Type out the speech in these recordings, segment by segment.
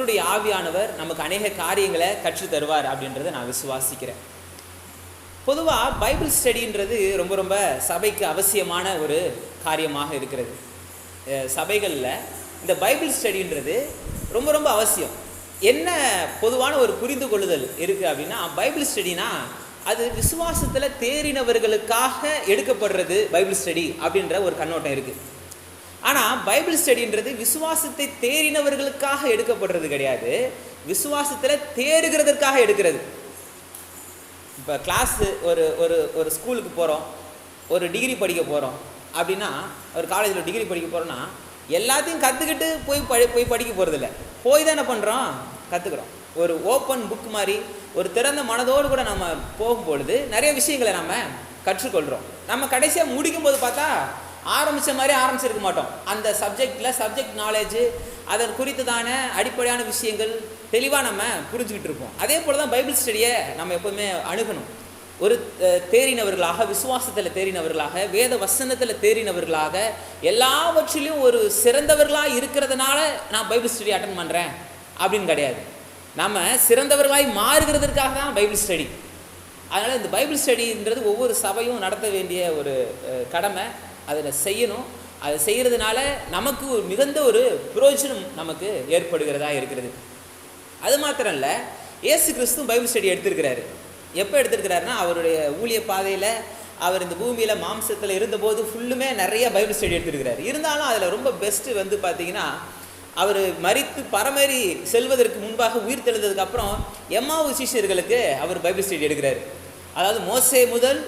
கர்த்தருடைய ஆவியானவர் நமக்கு அநேக காரியங்களை கற்றுத் தருவார் அப்படின்றத நான் விசுவாசிக்கிறேன். பொதுவாக பைபிள் ஸ்டடின்றது ரொம்ப ரொம்ப சபைக்கு அவசியமான ஒரு காரியமாக இருக்கிறது. சபைகளில் இந்த பைபிள் ஸ்டடின்றது ரொம்ப ரொம்ப அவசியம். என்ன பொதுவான ஒரு புரிந்து கொள்ளுதல் இருக்குது அப்படின்னா, பைபிள் ஸ்டடினா அது விசுவாசத்தில் தேறினவர்களுக்காக எடுக்கப்படுறது பைபிள் ஸ்டடி அப்படின்ற ஒரு கண்ணோட்டம் இருக்குது. ஆனால் பைபிள் ஸ்டடின்றது விசுவாசத்தை தேறினவர்களுக்காக எடுக்கப்படுறது கிடையாது, விசுவாசத்தில் தேறுகிறதற்காக எடுக்கிறது. இப்போ கிளாஸு ஒரு ஒரு ஒரு ஸ்கூலுக்கு போகிறோம், ஒரு டிகிரி படிக்க போகிறோம் அப்படின்னா, ஒரு காலேஜில் டிகிரி படிக்க போகிறோன்னா எல்லாத்தையும் கற்றுக்கிட்டு போய் படிக்க போகிறதில்ல, போய் தான் என்ன பண்ணுறோம், கற்றுக்குறோம். ஒரு ஓப்பன் புக் மாதிரி ஒரு திறந்த மனதோடு கூட நம்ம போகும்பொழுது நிறைய விஷயங்களை நம்ம கற்றுக்கொள்கிறோம். நம்ம கடைசியாக முடிக்கும்போது பார்த்தா ஆரம்பித்த மாதிரி ஆரம்பிச்சிருக்க மாட்டோம். அந்த சப்ஜெக்ட் நாலேஜு அதன் குறித்ததான அடிப்படையான விஷயங்கள் தெளிவாக நம்ம புரிஞ்சுக்கிட்டு இருப்போம். அதே போல் தான் பைபிள் ஸ்டடியை நம்ம எப்போவுமே அணுகணும். ஒரு தேறினவர்களாக, விசுவாசத்தில் தேறினவர்களாக, வேத வசனத்தில் தேறினவர்களாக, எல்லாவற்றிலையும் ஒரு சிறந்தவர்களாக இருக்கிறதுனால நான் பைபிள் ஸ்டடி அட்டன் பண்ணுறேன் அப்படின்னு கிடையாது. நம்ம சிறந்தவர்களாய் மாறுகிறதுக்காக தான் பைபிள் ஸ்டடி. அதனால் இந்த பைபிள் ஸ்டடின்றது ஒவ்வொரு சபையும் நடத்த வேண்டிய ஒரு கடமை. அதில் செய்யணும். அதை செய்கிறதுனால நமக்கு மிகுந்த ஒரு பிரயோஜனம் நமக்கு ஏற்படுகிறதா இருக்கிறது. அது மாத்திரம் இல்லை, இயேசு கிறிஸ்து பைபிள் ஸ்டடி எடுத்திருக்கிறாரு. எப்போ எடுத்திருக்கிறாருன்னா, அவருடைய ஊழிய பாதையில் அவர் இந்த பூமியில் மாம்சத்தில் இருந்தபோது ஃபுல்லுமே நிறைய பைபிள் ஸ்டடி எடுத்திருக்கிறார். இருந்தாலும் அதில் ரொம்ப பெஸ்ட்டு வந்து பார்த்திங்கன்னா, அவர் மரித்து பரமேறி செல்வதற்கு முன்பாக உயிர் தெழுந்ததுக்கு அப்புறம் எம்மாவு சீஷர்களுக்கு அவர் பைபிள் ஸ்டடி எடுக்கிறார். அதாவது மோசே முதல்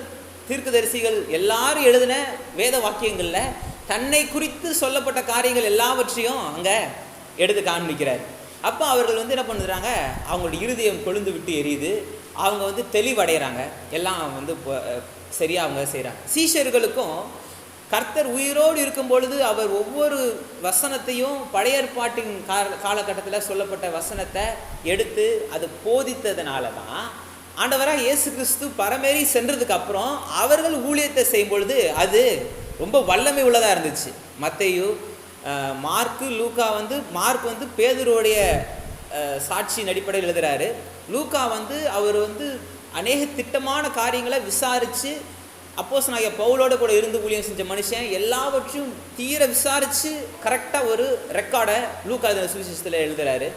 தீர்க்கதரிசிகள் எல்லாரும் எழுதின வேத வாக்கியங்களில் தன்னை குறித்து சொல்லப்பட்ட காரியங்கள் எல்லாவற்றையும் அங்கே எடுத்து காண்பிக்கிறார். அப்போ அவர்கள் வந்து என்ன பண்ணுறாங்க, அவங்களுடைய இருதயம் கொழுந்து விட்டு எரியுது, அவங்க வந்து தெளிவடைகிறாங்க, எல்லாம் வந்து சரியாக அவங்க செய்கிறாங்க. சீஷர்களுக்கும் கர்த்தர் உயிரோடு இருக்கும் பொழுது அவர் ஒவ்வொரு வசனத்தையும் பழைய ஏற்பாட்டின் காலகட்டத்தில் சொல்லப்பட்ட வசனத்தை எடுத்து அது போதித்ததுனால தான் ஆண்டவராக இயேசு கிறிஸ்து பரமேறி சென்றதுக்கு அப்புறம் அவர்கள் ஊழியத்தை செய்யும் பொழுது அது ரொம்ப வல்லமை உள்ளதாக இருந்துச்சு. மத்தேயு, மார்க்கு, லூக்கா மார்க் வந்து பேதுருடைய சாட்சியின் அடிப்படையில் எழுதுகிறாரு. லூக்கா அவர் அநேக திட்டமான காரியங்களை விசாரித்து, அப்போஸ்தலனாகிய பவுலோட கூட இருந்து ஊழியம் செஞ்ச மனுஷன், எல்லாவற்றையும் தீர விசாரித்து கரெக்டாக ஒரு ரெக்கார்டை லூக்கா சுவிசேஷத்தில் எழுதுகிறாரு.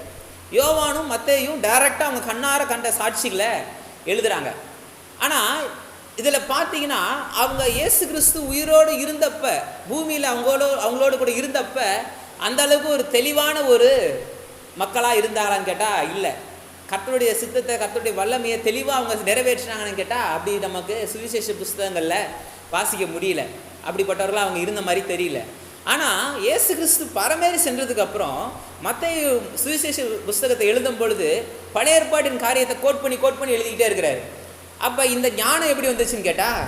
யோவானும் மத்தேயும் டைரெக்டாக அவங்க கண்ணார கண்ட சாட்சிகளை எழுதுகிறாங்க. ஆனால் இதில் பார்த்தீங்கன்னா, அவங்க இயேசு கிறிஸ்து உயிரோடு இருந்தப்ப, பூமியில் அவங்களோட கூட இருந்தப்ப அந்த அளவுக்கு ஒரு தெளிவான ஒரு மக்களாக இருந்தாங்களான்னு கேட்டால் இல்லை. கர்த்தருடைய சித்தத்தை, கர்த்தருடைய வல்லமையை தெளிவாக அவங்க நிறைவேற்றினாங்கன்னு கேட்டால் அப்படி நமக்கு சுவிசேஷ புஸ்தகங்களில் வாசிக்க முடியல. அப்படிப்பட்டவர்களாக அவங்க இருந்த மாதிரி தெரியல. ஆனால் இயேசு கிறிஸ்து பரமேறி சென்றதுக்கு அப்புறம் மத்தேயு சுவிசேஷ புஸ்தகத்தை எழுதும் பொழுது பழைய ஏற்பாட்டின் காரியத்தை கோட் பண்ணி எழுதிக்கிட்டே இருக்கிறாரு. அப்போ இந்த ஞானம் எப்படி வந்துச்சுன்னு கேட்டால்,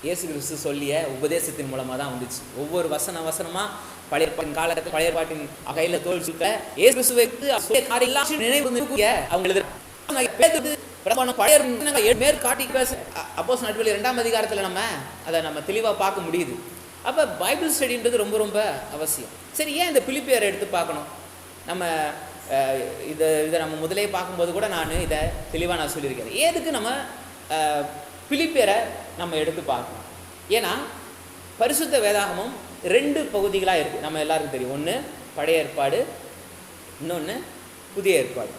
இயேசு கிறிஸ்து சொல்லிய உபதேசத்தின் மூலமாக தான் வந்துச்சு. ஒவ்வொரு வசனமாக பழைய ஏற்பாட்டின் காலத்தில் பழைய ஏற்பாட்டின் கையில் தோல் சுத்த இயேசு கிறிஸ்துவை நினைவு அவங்க மேற்காட்டி பேச அப்போஸ்தலர் நடவடிக்கைகள் 2ஆம் அதிகாரத்தில் நம்ம தெளிவாக பார்க்க முடியுது. அப்போ பைபிள் ஸ்டடின்றது ரொம்ப ரொம்ப அவசியம். சரி, ஏன் இந்த பிலிப்பியரை எடுத்து பார்க்கணும்? நம்ம இதை நம்ம முதலே பார்க்கும்போது கூட இதை தெளிவாக சொல்லியிருக்கேன். ஏதுக்கு நம்ம பிலிப்பியரை நம்ம எடுத்து பார்க்கணும்? ஏன்னா பரிசுத்த வேதாகமும் 2 பகுதிகளாக இருக்குது. நம்ம எல்லாருக்கும் தெரியும். ஒன்று பழைய ஏற்பாடு, இன்னொன்று புதிய ஏற்பாடு.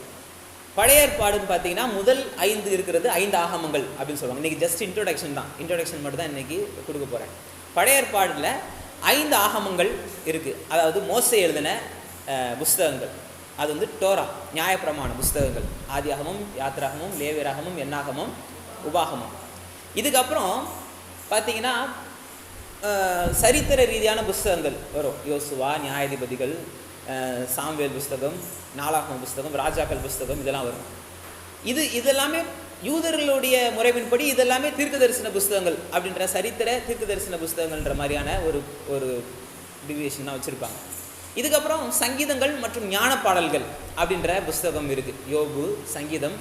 பழைய ஏற்பாடுன்னு பார்த்தீங்கன்னா முதல் 5 இருக்கிறது 5 ஆகமங்கள் அப்படின்னு சொல்லுவாங்க. இன்றைக்கி ஜஸ்ட் இன்ட்ரோடக்ஷன் மட்டும் தான் இன்றைக்கி கொடுக்க போகிறேன். பழைய ஏற்பாடில் 5 ஆகமங்கள் இருக்குது. அதாவது மோசே எழுதின புஸ்தகங்கள், அது டோரா, நியாயப்பிரமாண புஸ்தகங்கள், ஆதியாகமம், யாத்திராகமம், லேவியராகமம், என்னாகமம், உபாகமம். இதுக்கப்புறம் பார்த்தீங்கன்னா சரித்திர ரீதியான புஸ்தகங்கள் வரும். யோசுவா, நியாயாதிபதிகள், சாமுவேல் புஸ்தகம், நாளாகம புஸ்தகம், ராஜாக்கள் புஸ்தகம், இதெல்லாம் வரும். இதெல்லாமே யூதர்களுடைய முறைமையின்படி இதெல்லாமே தீர்க்க தரிசன புஸ்தகங்கள் அப்படின்ற சரித்திர தீர்க்க தரிசன புஸ்தகங்கள்ன்ற மாதிரியான ஒரு டிவியேஷன் தான் வச்சுருப்பாங்க. இதுக்கப்புறம் சங்கீதங்கள் மற்றும் ஞான பாடல்கள் அப்படின்ற புஸ்தகம் இருக்குது. யோபு, சங்கீதம்,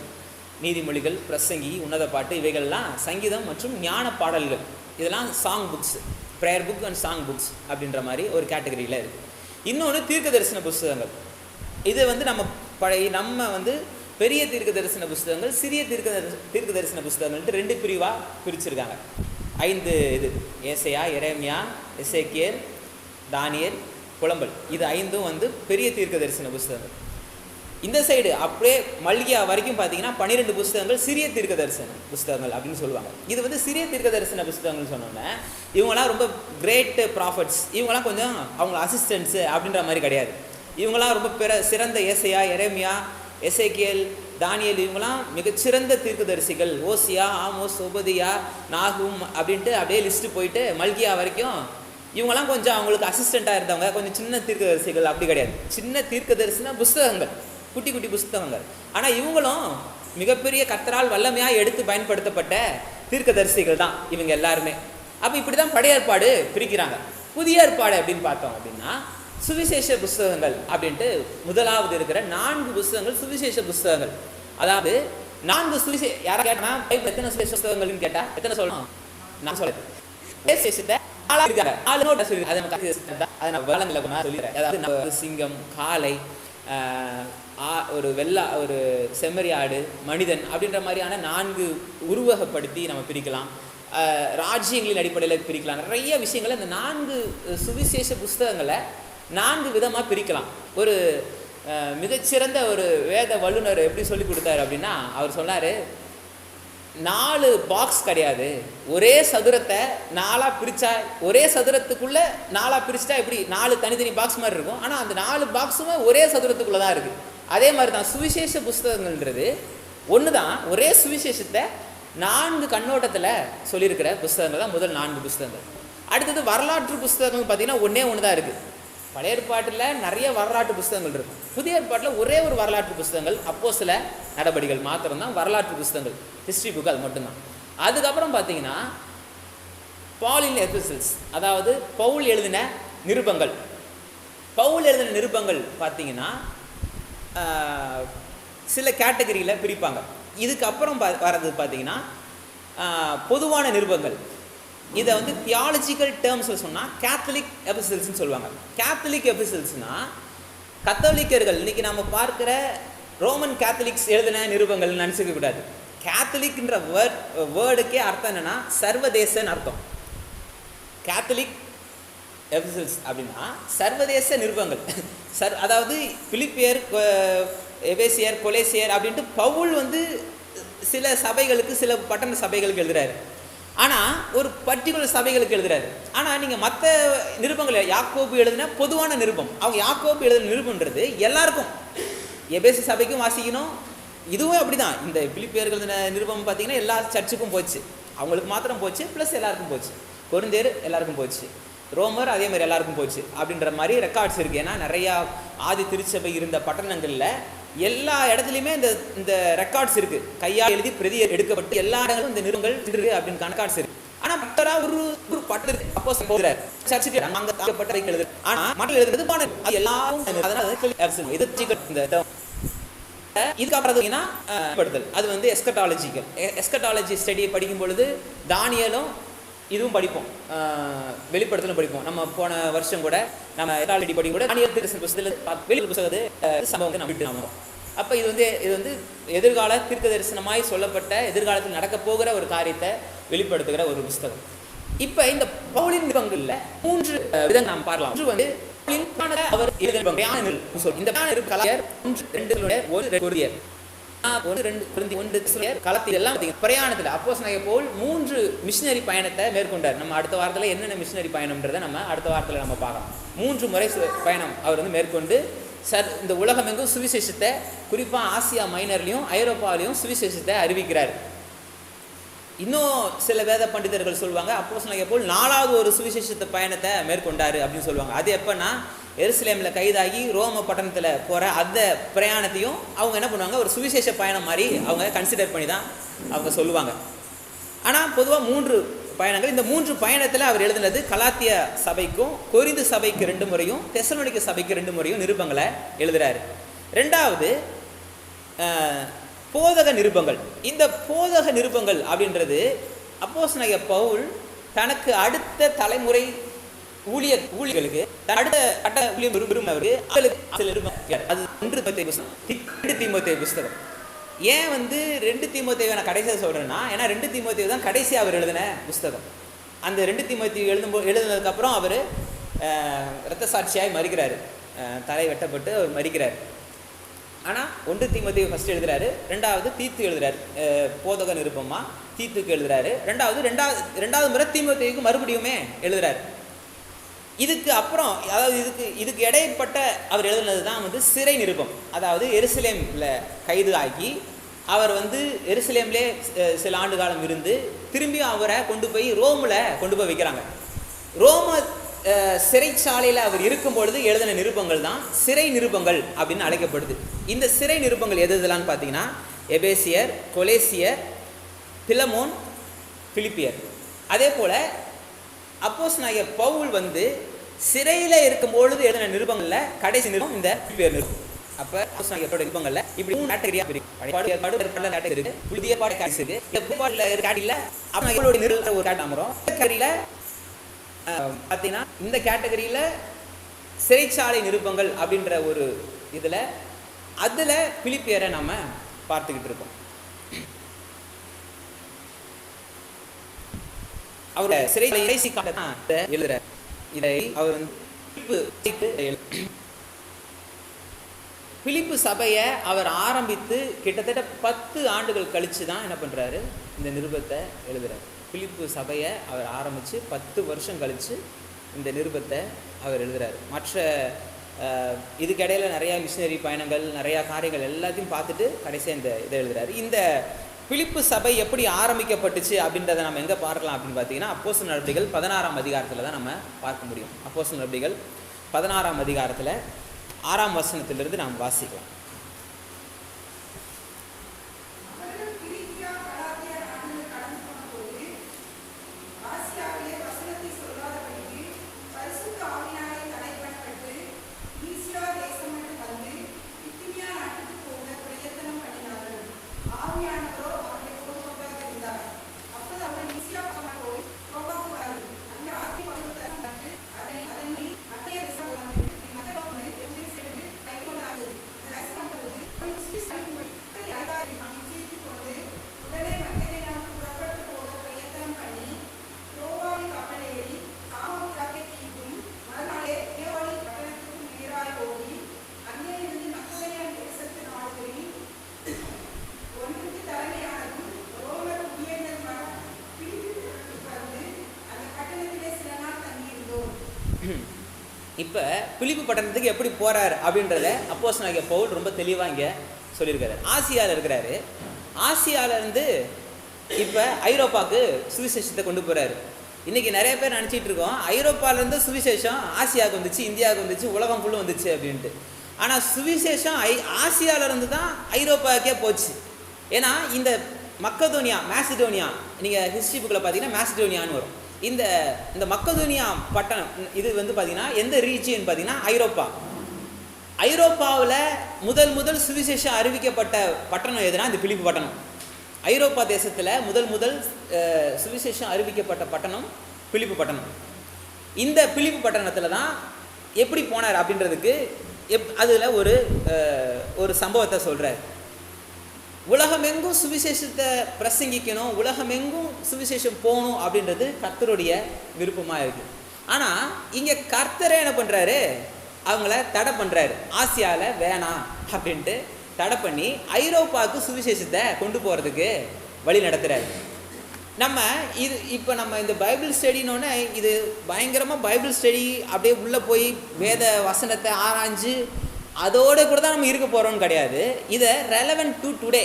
நீதிமொழிகள், பிரசங்கி, உன்னத பாட்டு, இவைகள்லாம் சங்கீதம் மற்றும் ஞான பாடல்கள். இதெல்லாம் song books, prayer book and song books அப்படின்ற மாதிரி ஒரு கேட்டகரியில் இருக்குது. இன்னொன்று தீர்க்க தரிசன புஸ்தகங்கள். இது வந்து நம்ம வந்து பெரிய தீர்க்க தரிசன புஸ்தகங்கள், சிறிய தீர்க்க தரிசன புஸ்தகங்கள்ட்டு 2 பிரிவாக பிரிச்சிருக்காங்க. 5 இது ஏசாயா, எரேமியா, எசேக்கியேல், தானியேல், புலம்பல். இது 5ம் வந்து பெரிய தீர்க்க தரிசன புஸ்தகங்கள். இந்த சைடு அப்படியே மல்கியா வரைக்கும் பார்த்தீங்கன்னா 12 புஸ்தகங்கள் சிறிய தீர்க்க தரிசன புஸ்தகங்கள் அப்படின்னு சொல்லுவாங்க. இது வந்து சிறிய தீர்க்க தரிசன புஸ்தகங்கள் சொன்னோன்னே இவங்களாம் ரொம்ப கிரேட் ப்ராஃபட்ஸ், இவங்களாம் கொஞ்சம் அவங்க அசிஸ்டன்ஸு அப்படின்ற மாதிரி கிடையாது. இவங்களாம் ரொம்ப சிறந்த ஏசாயா, எரேமியா, எசேக்கியேல், தானியேல் இவங்களாம் மிகச்சிறந்த தீர்க்கதரிசிகள். ஓசியா, ஆமோஸ், ஒபதியா, நாகும் அப்படின்ட்டு அப்படியே லிஸ்ட்டு போயிட்டு மல்கியா வரைக்கும் இவங்களாம் கொஞ்சம் அவங்களுக்கு அசிஸ்டண்ட்டாக இருந்தவங்க, கொஞ்சம் சின்ன தீர்க்கதரிசிகள். அப்படி கிடையாது, சின்ன தீர்க்கதரிசினா புஸ்தகங்கள், குட்டி குட்டி புஸ்தகங்கள். ஆனால் இவங்களும் மிகப்பெரிய கர்த்தரால் வல்லமையாக எடுத்து பயன்படுத்தப்பட்ட தீர்க்கதரிசிகள் தான் இவங்க எல்லாருமே. அப்போ இப்படி தான் பழைய ஏற்பாடு பிரிக்கிறாங்க. புதிய ஏற்பாடு அப்படின்னு பார்த்தோம் அப்படின்னா சுவிசேஷ புஸ்தகங்கள் அப்படின்ட்டு முதலாவது இருக்கிற 4 புஸ்தகங்கள் சுவிசேஷ புஸ்தகங்கள். அதாவது 4 யாரை கேட்டா பைபிள் எத்தனை சுவிசேஷ புஸ்தகங்கள்னு கேட்டா எத்தனை சொல்லணும்? நான் சொல்றேன் சிங்கம், காளை, ஒரு ஒரு செம்மறியாடு, மனிதன் அப்படின்ற மாதிரியான 4 உருவகப்படுத்தி நம்ம பிரிக்கலாம். ராஜ்யங்களின் அடிப்படையில் பிரிக்கலாம். நிறைய விஷயங்களை இந்த 4 சுவிசேஷ புஸ்தகங்களை 4 விதமாக பிரிக்கலாம். ஒரு மிகச்சிறந்த ஒரு வேத வல்லுநர் எப்படி சொல்லி கொடுத்தாரு அப்படின்னா, அவர் சொன்னார், 4 பாக்ஸ் கிடையாது, ஒரே சதுரத்தை 4ஆக பிரித்தா, ஒரே சதுரத்துக்குள்ளே 4ஆக பிரிச்சுட்டா எப்படி 4 தனித்தனி பாக்ஸ் மாதிரி இருக்கும், ஆனால் அந்த 4 பாக்ஸுமே ஒரே சதுரத்துக்குள்ளே தான் இருக்குது. அதே மாதிரி தான் சுவிசேஷ புஸ்தகங்கள்ன்றது ஒன்று தான். ஒரே சுவிசேஷத்தை 4 கண்ணோட்டத்தில் சொல்லியிருக்கிற புஸ்தகங்கள் தான் முதல் 4 புஸ்தகங்கள். அடுத்தது வரலாற்று புஸ்தகங்கள் பார்த்திங்கன்னா ஒன்று தான் இருக்குது. பழைய ஏற்பாட்டில் நிறைய வரலாற்று புஸ்தகங்கள் இருக்கும். புதிய ஏற்பாட்டில் ஒரே ஒரு வரலாற்று புஸ்தகங்கள் அப்போஸ்தல நடபடிகள் மாத்திரம்தான் வரலாற்று புஸ்தகங்கள், ஹிஸ்ட்ரி புக், அது மட்டும்தான். அதுக்கப்புறம் பார்த்தீங்கன்னா பாலின் எபிசல்ஸ், அதாவது பவுல் எழுதின நிருபங்கள். பவுல் எழுதின நிருபங்கள் பார்த்தீங்கன்னா சில கேட்டகரியில் பிரிப்பாங்க. இதுக்கப்புறம் வர்றது பார்த்தீங்கன்னா பொதுவான நிருபங்கள். இதை வந்து தியாலஜிக்கல் டேர்ம்ஸில் சொன்னால் கேத்தலிக் எபிசல்ஸ்ன்னு சொல்லுவாங்க. கேத்தலிக் எபிசல்ஸ்னால் கத்தோலிக்கர்கள் இன்றைக்கி நம்ம பார்க்குற ரோமன் கேத்தலிக்ஸ் எழுதின நிருபங்கள் நினச்சிக்க கூடாது. கேத்தலிக்ன்ற வேர்டுக்கே அர்த்தம் என்னென்னா சர்வதேசன்னு அர்த்தம். கேத்தலிக் எபிசல்ஸ் அப்படின்னா சர்வதேச நிருபங்கள். அதாவது பிலிப்பியர், எபேசியர், கொலேசியர் அப்படின்ட்டு பவுல் வந்து சில சபைகளுக்கு, சில பட்டண சபைகளுக்கு எழுதுறாரு. ஆனால் ஒரு பர்டிகுலர் சபைகளுக்கு எழுதுறாரு. ஆனால் நீங்கள் மற்ற நிருபங்கள், யாக்கோபு எழுதின பொதுவான நிருபம், அவங்க யாக்கோபு எழுதின நிருபம்ன்றது எல்லாருக்கும், எபேசி சபைக்கும் வாசிக்கணும். இதுவும் அப்படி தான். இந்த பிலிப்பியர்கள் எழுதின நிருபம் பார்த்தீங்கன்னா எல்லா சர்ச்சுக்கும் போச்சு, அவங்களுக்கு மாத்திரம் போச்சு, ப்ளஸ் எல்லாருக்கும் போச்சு. கொரிந்தியர் எல்லாருக்கும் போச்சு, ரோமர் அதே மாதிரி எல்லாருக்கும் போச்சு அப்படின்ற மாதிரி ரெக்கார்ட்ஸ் இருக்குது. ஏன்னா நிறையா ஆதி திருச்சபை இருந்த பட்டணங்களில் எல்லா இடத்துலையுமே இந்த ரெக்கார்ட்ஸ் இருக்குது. கையால் எழுதி பிரதி எடுக்கப்பட்டு எல்லா இடங்களும் இந்த நிறுவனங்கள் இருக்குது அப்படின்னு ரெக்கார்ட்ஸ் இருக்குது. ஆனால் மற்றா ஒரு பட்டது அப்போ போகிறார் சர்ச்சுக்கு அங்கே பட்டதை எழுது. ஆனால் மற்ற எழுதுறது பாடம் அது எல்லாரும். இதுக்கப்புறம் அது வந்து எஸ்கட்டாலஜி ஸ்டடியை படிக்கும் பொழுது தானியலும் இதுவும் படிப்போம், வெளிப்படுத்தலும் படிப்போம். நம்ம போன வருஷம் கூட நம்ம எட்டாலஜி படிக்கும் கூட தானியல் வெளி புத்தகத்தை சம்பவத்தை நம்ம விட்டு நாம. அப்போ இது வந்து எதிர்கால தீர்க்க தரிசனமாய் சொல்லப்பட்ட எதிர்காலத்தில் நடக்க போகிற ஒரு காரியத்தை வெளிப்படுத்துகிற ஒரு புஸ்தகம். இப்போ இந்த பவுலின் நிருபங்களில் 3 விதங்கள் நாம் பார்க்கலாம். ஒன்று வந்து அவர் இந்த பிரயாணத்தில் அப்போஸ்தலனாகிய பவுல் 3 மிஷனரி பயணத்தை மேற்கொண்டார். நம்ம அடுத்த வாரத்தில் என்னென்ன மிஷனரி பயணம்ன்றதை நம்ம அடுத்த வாரத்தில் நம்ம பார்க்கலாம். 3 முறை பயணம் அவர் வந்து மேற்கொண்டு இந்த உலகம் எங்கும் சுவிசேஷத்தை, குறிப்பாக ஆசியா மைனர்லையும் ஐரோப்பாலையும் சுவிசேஷத்தை அறிவிக்கிறார். இன்னும் சில வேத பண்டிதர்கள் சொல்லுவாங்க அப்போஸ்தலனாகிய பவுல் 4வது ஒரு சுவிசேஷத்தை பயணத்தை மேற்கொண்டார் அப்படின்னு சொல்லுவாங்க. அது எப்போன்னா எருசலேமில் கைதாகி ரோம பட்டணத்தில் போகிற அந்த பிரயாணத்தையும் அவங்க என்ன பண்ணுவாங்க, ஒரு சுவிசேஷ பயணம் மாதிரி அவங்க கன்சிடர் பண்ணி தான் அவங்க சொல்லுவாங்க. ஆனால் பொதுவாக 3 பயணங்கள். இந்த 3 பயணத்தில் அவர் எழுதினது கலாத்திய சபைக்கும் கொரிந்து சபைக்கு 2 முறையும் தெசலோனிக்க சபைக்கு 2 முறையும் நிருபங்களை எழுதுகிறாரு. 2வது போதக நிருபங்கள். இந்த போதக நிருபங்கள் அப்படின்றது அப்போஸ்தலனாகிய பவுல் தனக்கு அடுத்த தலைமுறை ஊழியர்களுக்கு அடுத்த கட்ட ஊழியம் விரும்பினவருக்கு அது 2 தீமோத்தேயு புஸ்தகம். ஏன் 2 தீமோத்தேயுவை நான் கடைசியாக சொல்கிறேன்னா, ஏன்னா 2 தீமோத்தேயு தான் கடைசியாக அவர் எழுதின புஸ்தகம். அந்த 2 தீமோத்தேயு எழுதுனதுக்கப்புறம் அவர் இரத்த சாட்சியாய் மறிக்கிறார், தலை வெட்டப்பட்டு அவர் மறிக்கிறார். ஆனால் 1 தீமோத்தேயு ஃபஸ்ட்டு எழுதுறாரு, 2வது தீத்து எழுதுறாரு, போதக நிருபமாக தீத்துக்கு எழுதுறாரு, ரெண்டாவது முறை தீமோத்தேயுக்கு மறுபடியுமே எழுதுறாரு. இதுக்கு அப்புறம், அதாவது இதுக்கு இடைப்பட்ட அவர் எழுதுனது தான் சிறை நிருபம். அதாவது எருசலேமில் கைது ஆகி அவர் எருசலேம்லே சில ஆண்டு காலம் இருந்து திரும்பி அவரை கொண்டு போய் ரோமில் கொண்டு போய் வைக்கிறாங்க. ரோம சிறைச்சாலையில் அவர் இருக்கும் பொழுது எழுதின நிருபங்கள் தான் சிறை நிருபங்கள் அப்படின்னு அழைக்கப்படுது. இந்த சிறை நிருபங்கள் எதுலான்னு பார்த்தீங்கன்னா, எபேசியர், கொலேசியர், பிலமோன், பிலிப்பியர். அதே போல் அப்போஸ்தலனாகிய பவுல் சிறையில் இருக்கும் பொழுது எழுதின நிருபங்களில் கடைசி நிருபம் இந்த பிலிப்பியர் நிருபம். அப்போ அப்போஸ்தலனாகிய பவுல் நிருபங்களில் இப்படி 3 கேட்டகரியாக பிரிக்கும். புதிய பாட கேட்டகரி ஒரு கேட்டகரியில் பார்த்தீங்கன்னா, இந்த கேட்டகரியில் சிறைச்சாலை நிருபங்கள் அப்படின்ற ஒரு இதில் அதில் பிலிப்பியரை நம்ம பார்த்துக்கிட்டு இருக்கோம். அவரோட சிறை கடைசி காலத்தை எழுதுற இதை அவர் பிலிப்பு சபையை அவர் ஆரம்பித்து கிட்டத்தட்ட 10 ஆண்டுகள் கழித்து தான் என்ன பண்ணுறாரு, இந்த நிருபத்தை எழுதுறாரு. பிலிப்பு சபையை அவர் ஆரம்பித்து 10 வருஷம் கழித்து இந்த நிருபத்தை அவர் எழுதுறாரு. மற்ற இதுக்கிடையில் நிறையா மிஷினரி பயணங்கள், நிறையா காரியங்கள் எல்லாத்தையும் பார்த்துட்டு கடைசியாக இந்த இதை எழுதுறாரு. இந்த பிலிப்பு சபை எப்படி ஆரம்பிக்கப்பட்டுச்சு அப்படின்றத நம்ம எங்கே பார்க்கலாம் அப்படின்னு பார்த்தீங்கன்னா, அப்போஸ்தலர் நடவடிக்கைகள் 16ஆம் அதிகாரத்தில் தான் நம்ம பார்க்க முடியும். அப்போஸ்தலர் நடவடிக்கைகள் 16ஆம் அதிகாரத்தில் 6ஆம் வசனத்திலிருந்து நாம் வாசிக்கலாம். இப்போ பிலிப்பு பட்டணத்துக்கு எப்படி போகிறார் அப்படின்றத அப்போஸ்தலனாகிய பவுல் ரொம்ப தெளிவாக இங்கே சொல்லியிருக்காரு. ஆசியாவில் இருக்கிறாரு. ஆசியாவிலேருந்து இப்போ ஐரோப்பாவுக்கு சுவிசேஷத்தை கொண்டு போகிறாரு. இன்றைக்கி நிறைய பேர் நினச்சிட்டு இருக்கோம், ஐரோப்பாவிலேருந்து சுவிசேஷம் ஆசியாவுக்கு வந்துச்சு, இந்தியாவுக்கு வந்துச்சு, உலகம் ஃபுல்லும் வந்துச்சு அப்படின்ட்டு. ஆனால் சுவிசேஷம் ஆசியாவிலேருந்து தான் ஐரோப்பாவுக்கே போச்சு. ஏன்னா இந்த மக்கதோனியா, மேசிடோனியா, நீங்கள் ஹிஸ்ட்ரி புக்கில் பார்த்தீங்கன்னா மேசிடோனியான்னு வரும். இந்த மக்கதோனியா பட்டணம் இது பார்த்தீங்கன்னா எந்த ரீஜியன் பார்த்தீங்கன்னா ஐரோப்பா. ஐரோப்பாவில் முதல் சுவிசேஷம் அறிவிக்கப்பட்ட பட்டணம் எதுனா இந்த பிலிப்பு பட்டணம். ஐரோப்பா தேசத்தில் முதல் சுவிசேஷம் அறிவிக்கப்பட்ட பட்டணம் பிலிப்பு பட்டணம். இந்த பிலிப்பு பட்டணத்தில் தான் எப்படி போனார் அப்படின்றதுக்கு அதில் ஒரு சம்பவத்தை சொல்கிறார். உலகமெங்கும் சுவிசேஷத்தை பிரசங்கிக்கணும், உலகமெங்கும் சுவிசேஷம் போகணும் அப்படின்றது கர்த்தருடைய விருப்பமாக இருக்குது. ஆனால் இங்கே கர்த்தரே என்ன பண்ணுறாரு, அவங்கள தடை பண்ணுறாரு. ஆசியாவில் வேணாம் அப்படின்ட்டு தடை பண்ணி ஐரோப்பாவுக்கு சுவிசேஷத்தை கொண்டு போகிறதுக்கு வழி நடத்துகிறாரு. இப்போ நம்ம இந்த பைபிள் ஸ்டடினோடனே இது பயங்கரமாக பைபிள் ஸ்டடி அப்படியே உள்ளே போய் வேத வசனத்தை ஆராய்ஞ்சு அதோடு கூட தான் நம்ம இருக்க போகிறோம்னு கிடையாது. இதை ரெலவென்ட் டு டுடே.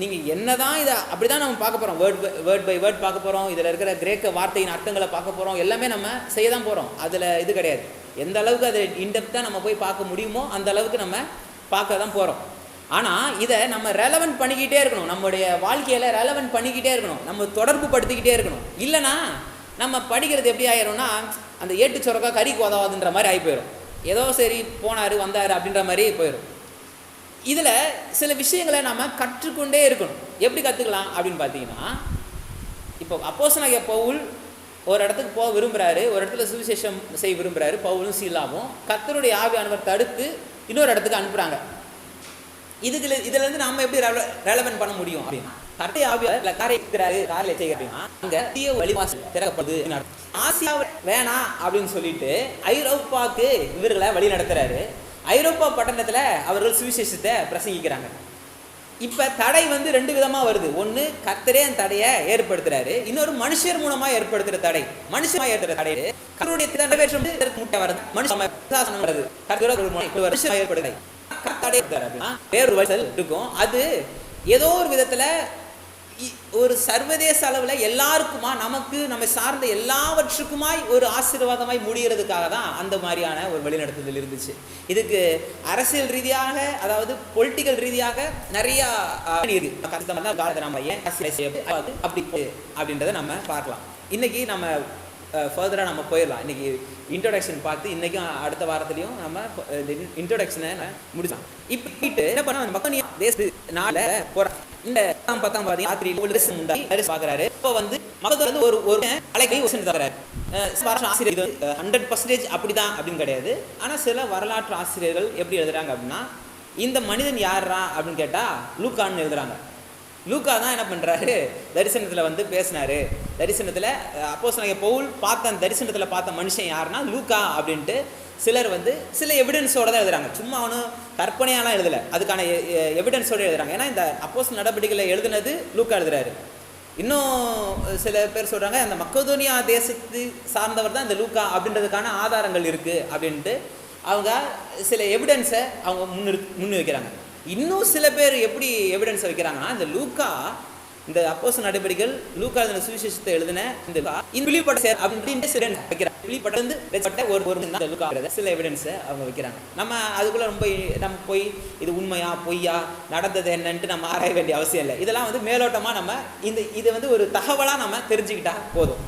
நீங்கள் என்ன தான் இதை அப்படி தான் நம்ம பார்க்க போகிறோம், வேர்ட் பை வேர்ட் பார்க்க போகிறோம், இதில் இருக்கிற கிரேக்க வார்த்தையின் அர்த்தங்களை பார்க்க போகிறோம், எல்லாமே நம்ம செய்ய தான் போகிறோம். அதில் இது கிடையாது. எந்த அளவுக்கு அதை இன்டெப்த்தாக நம்ம போய் பார்க்க முடியுமோ அந்த அளவுக்கு நம்ம பார்க்க தான் போகிறோம். ஆனால் இதை நம்ம ரெலவென்ட் பண்ணிக்கிட்டே இருக்கணும், நம்முடைய வாழ்க்கையில் ரெலவென்ட் பண்ணிக்கிட்டே இருக்கணும், நம்ம தொடர்பு படுத்திக்கிட்டே இருக்கணும். இல்லைனா நம்ம படிக்கிறது எப்படி ஆயிரும்னா, அந்த ஏட்டு சொரக்கா கறிக்கு உதவாதுன்ற மாதிரி ஆகி போயிடும். ஏதோ சரி போனார் வந்தார் அப்படின்ற மாதிரி போயிடும். இதில் சில விஷயங்களை நம்ம கற்றுக்கொண்டே இருக்கணும். எப்படி கற்றுக்கலாம் அப்படின்னு பார்த்தீங்கன்னா, இப்போ அப்போஸ்தலனாகிய பவுல் ஒரு இடத்துக்கு போக விரும்புகிறாரு, ஒரு இடத்துல சுவிசேஷம் செய்ய விரும்புகிறாரு. பவுலும் சீலாவும் கர்த்தருடைய ஆவியானவர் தடுத்து இன்னொரு இடத்துக்கு அனுப்புகிறாங்க. இதுலேருந்து நாம் எப்படி ரெலவென்ட் பண்ண முடியும் அப்படின்னா, கர்த்தருடைய ஆவியானவர் காரியம் செய்ய அப்படின்னா அங்கே வழிவாசல் திறக்கப்படுது. ஆசியாவை வேணாம் அப்படின்னு சொல்லிட்டு ஐரோப்பாவுக்கு இவர்களை வழி நடத்துகிறாரு. ஐரோப்பா பட்டணத்தில் அவர்கள் சுவிசேஷத்தை பிரசங்கிக்கிறாங்க. இப்போ தடை வந்து 2 விதமாக வருது. ஒன்று கர்த்தரே அந்த தடையை ஏற்படுத்துறாரு, இன்னொரு மனுஷர் மூலமாக ஏற்படுத்துகிற தடை. மனுஷமாக ஏற்படுற தடை கர்த்தருடைய நிறைவேற்றம் வருது, மனுஷன் வருது, கர்த்தர் ஏற்படுத்த வேறொரு வழிகள் இருக்கும். அது ஏதோ ஒரு விதத்தில் ஒரு சர்வதேச அளவில் எல்லாருக்குமா, நமக்கு நம்ம சார்ந்த எல்லாவற்றுக்குமாய் ஒரு ஆசீர்வாதமாய் முடிகிறதுக்காக தான் அந்த மாதிரியான ஒரு வழிநடத்துதல் இருந்துச்சு. இதுக்கு அரசியல் ரீதியாக, அதாவது பொலிட்டிக்கல் ரீதியாக நிறையா அப்படி அப்படின்றத நம்ம பார்க்கலாம். இன்னைக்கு நம்ம ஃபர்தராக நம்ம போயிடலாம். இன்றைக்கி இன்ட்ரோடக்ஷன் பார்த்து இன்றைக்கும் அடுத்த வாரத்துலேயும் நம்ம இந்த இன்ட்ரோடக்ஷனை முடிச்சோம். இப்போ என்ன பண்ண மக்கள் தேச போகிற இந்த 10ஆம் பாதி ராத்திரி பார்க்குறாரு. இப்போ வந்து மக்கள் வந்து ஒரு அலைக்கை தராரு. ஆசிரியர்கள் 100% அப்படி தான் அப்படின்னு கிடையாது. ஆனால் சில வரலாற்று ஆசிரியர்கள் எப்படி எழுதுறாங்க அப்படின்னா, இந்த மனிதன் யாரா அப்படின்னு கேட்டால் லூக்கான்னு எழுதுறாங்க. லூக்கா தான் என்ன பண்ணுறாரு, தரிசனத்தில் வந்து பேசினார். தரிசனத்தில் அப்போஸ்தலனாகிய பவுல் பார்த்த அந்த தரிசனத்தில் பார்த்த மனுஷன் யாருன்னா லூக்கா அப்படின்ட்டு சிலர் வந்து சில எவிடன்ஸோடு தான் எழுதுறாங்க. சும்மா அவனும் கற்பனையாலாம் எழுதலை, அதுக்கான எவிடன்ஸோடு எழுதுறாங்க. ஏன்னா இந்த அப்போஸ்தல நடவடிக்கைகளை எழுதுனது லூக்கா எழுதுறாரு. இன்னும் சில பேர் சொல்கிறாங்க அந்த மக்கதோனியா தேசத்து சார்ந்தவர் தான் இந்த லூக்கா அப்படின்றதுக்கான ஆதாரங்கள் இருக்குது அப்படின்ட்டு அவங்க சில எவிடன்ஸை அவங்க முன் வைக்கிறாங்க. இன்னும் சில பேர் எப்படி எவிடன்ஸ் வைக்கிறாங்கன்னா, இந்த லூக்கா, இந்த அப்போஸ்தல நடவடிக்கைகள் லூக்கா எழுதின சுவிசேஷத்தை எழுதின இந்த சில எவிடன்ஸை அவங்க வைக்கிறாங்க. நம்ம அதுக்குள்ள ரொம்ப நம்ம போய் இது உண்மையா பொய்யா நடந்தது என்னன்ட்டு நம்ம ஆராய வேண்டிய அவசியம் இல்லை. இதெல்லாம் வந்து மேலோட்டமாக நம்ம இதை வந்து ஒரு தகவலாக நம்ம தெரிஞ்சுக்கிட்டா போதும்.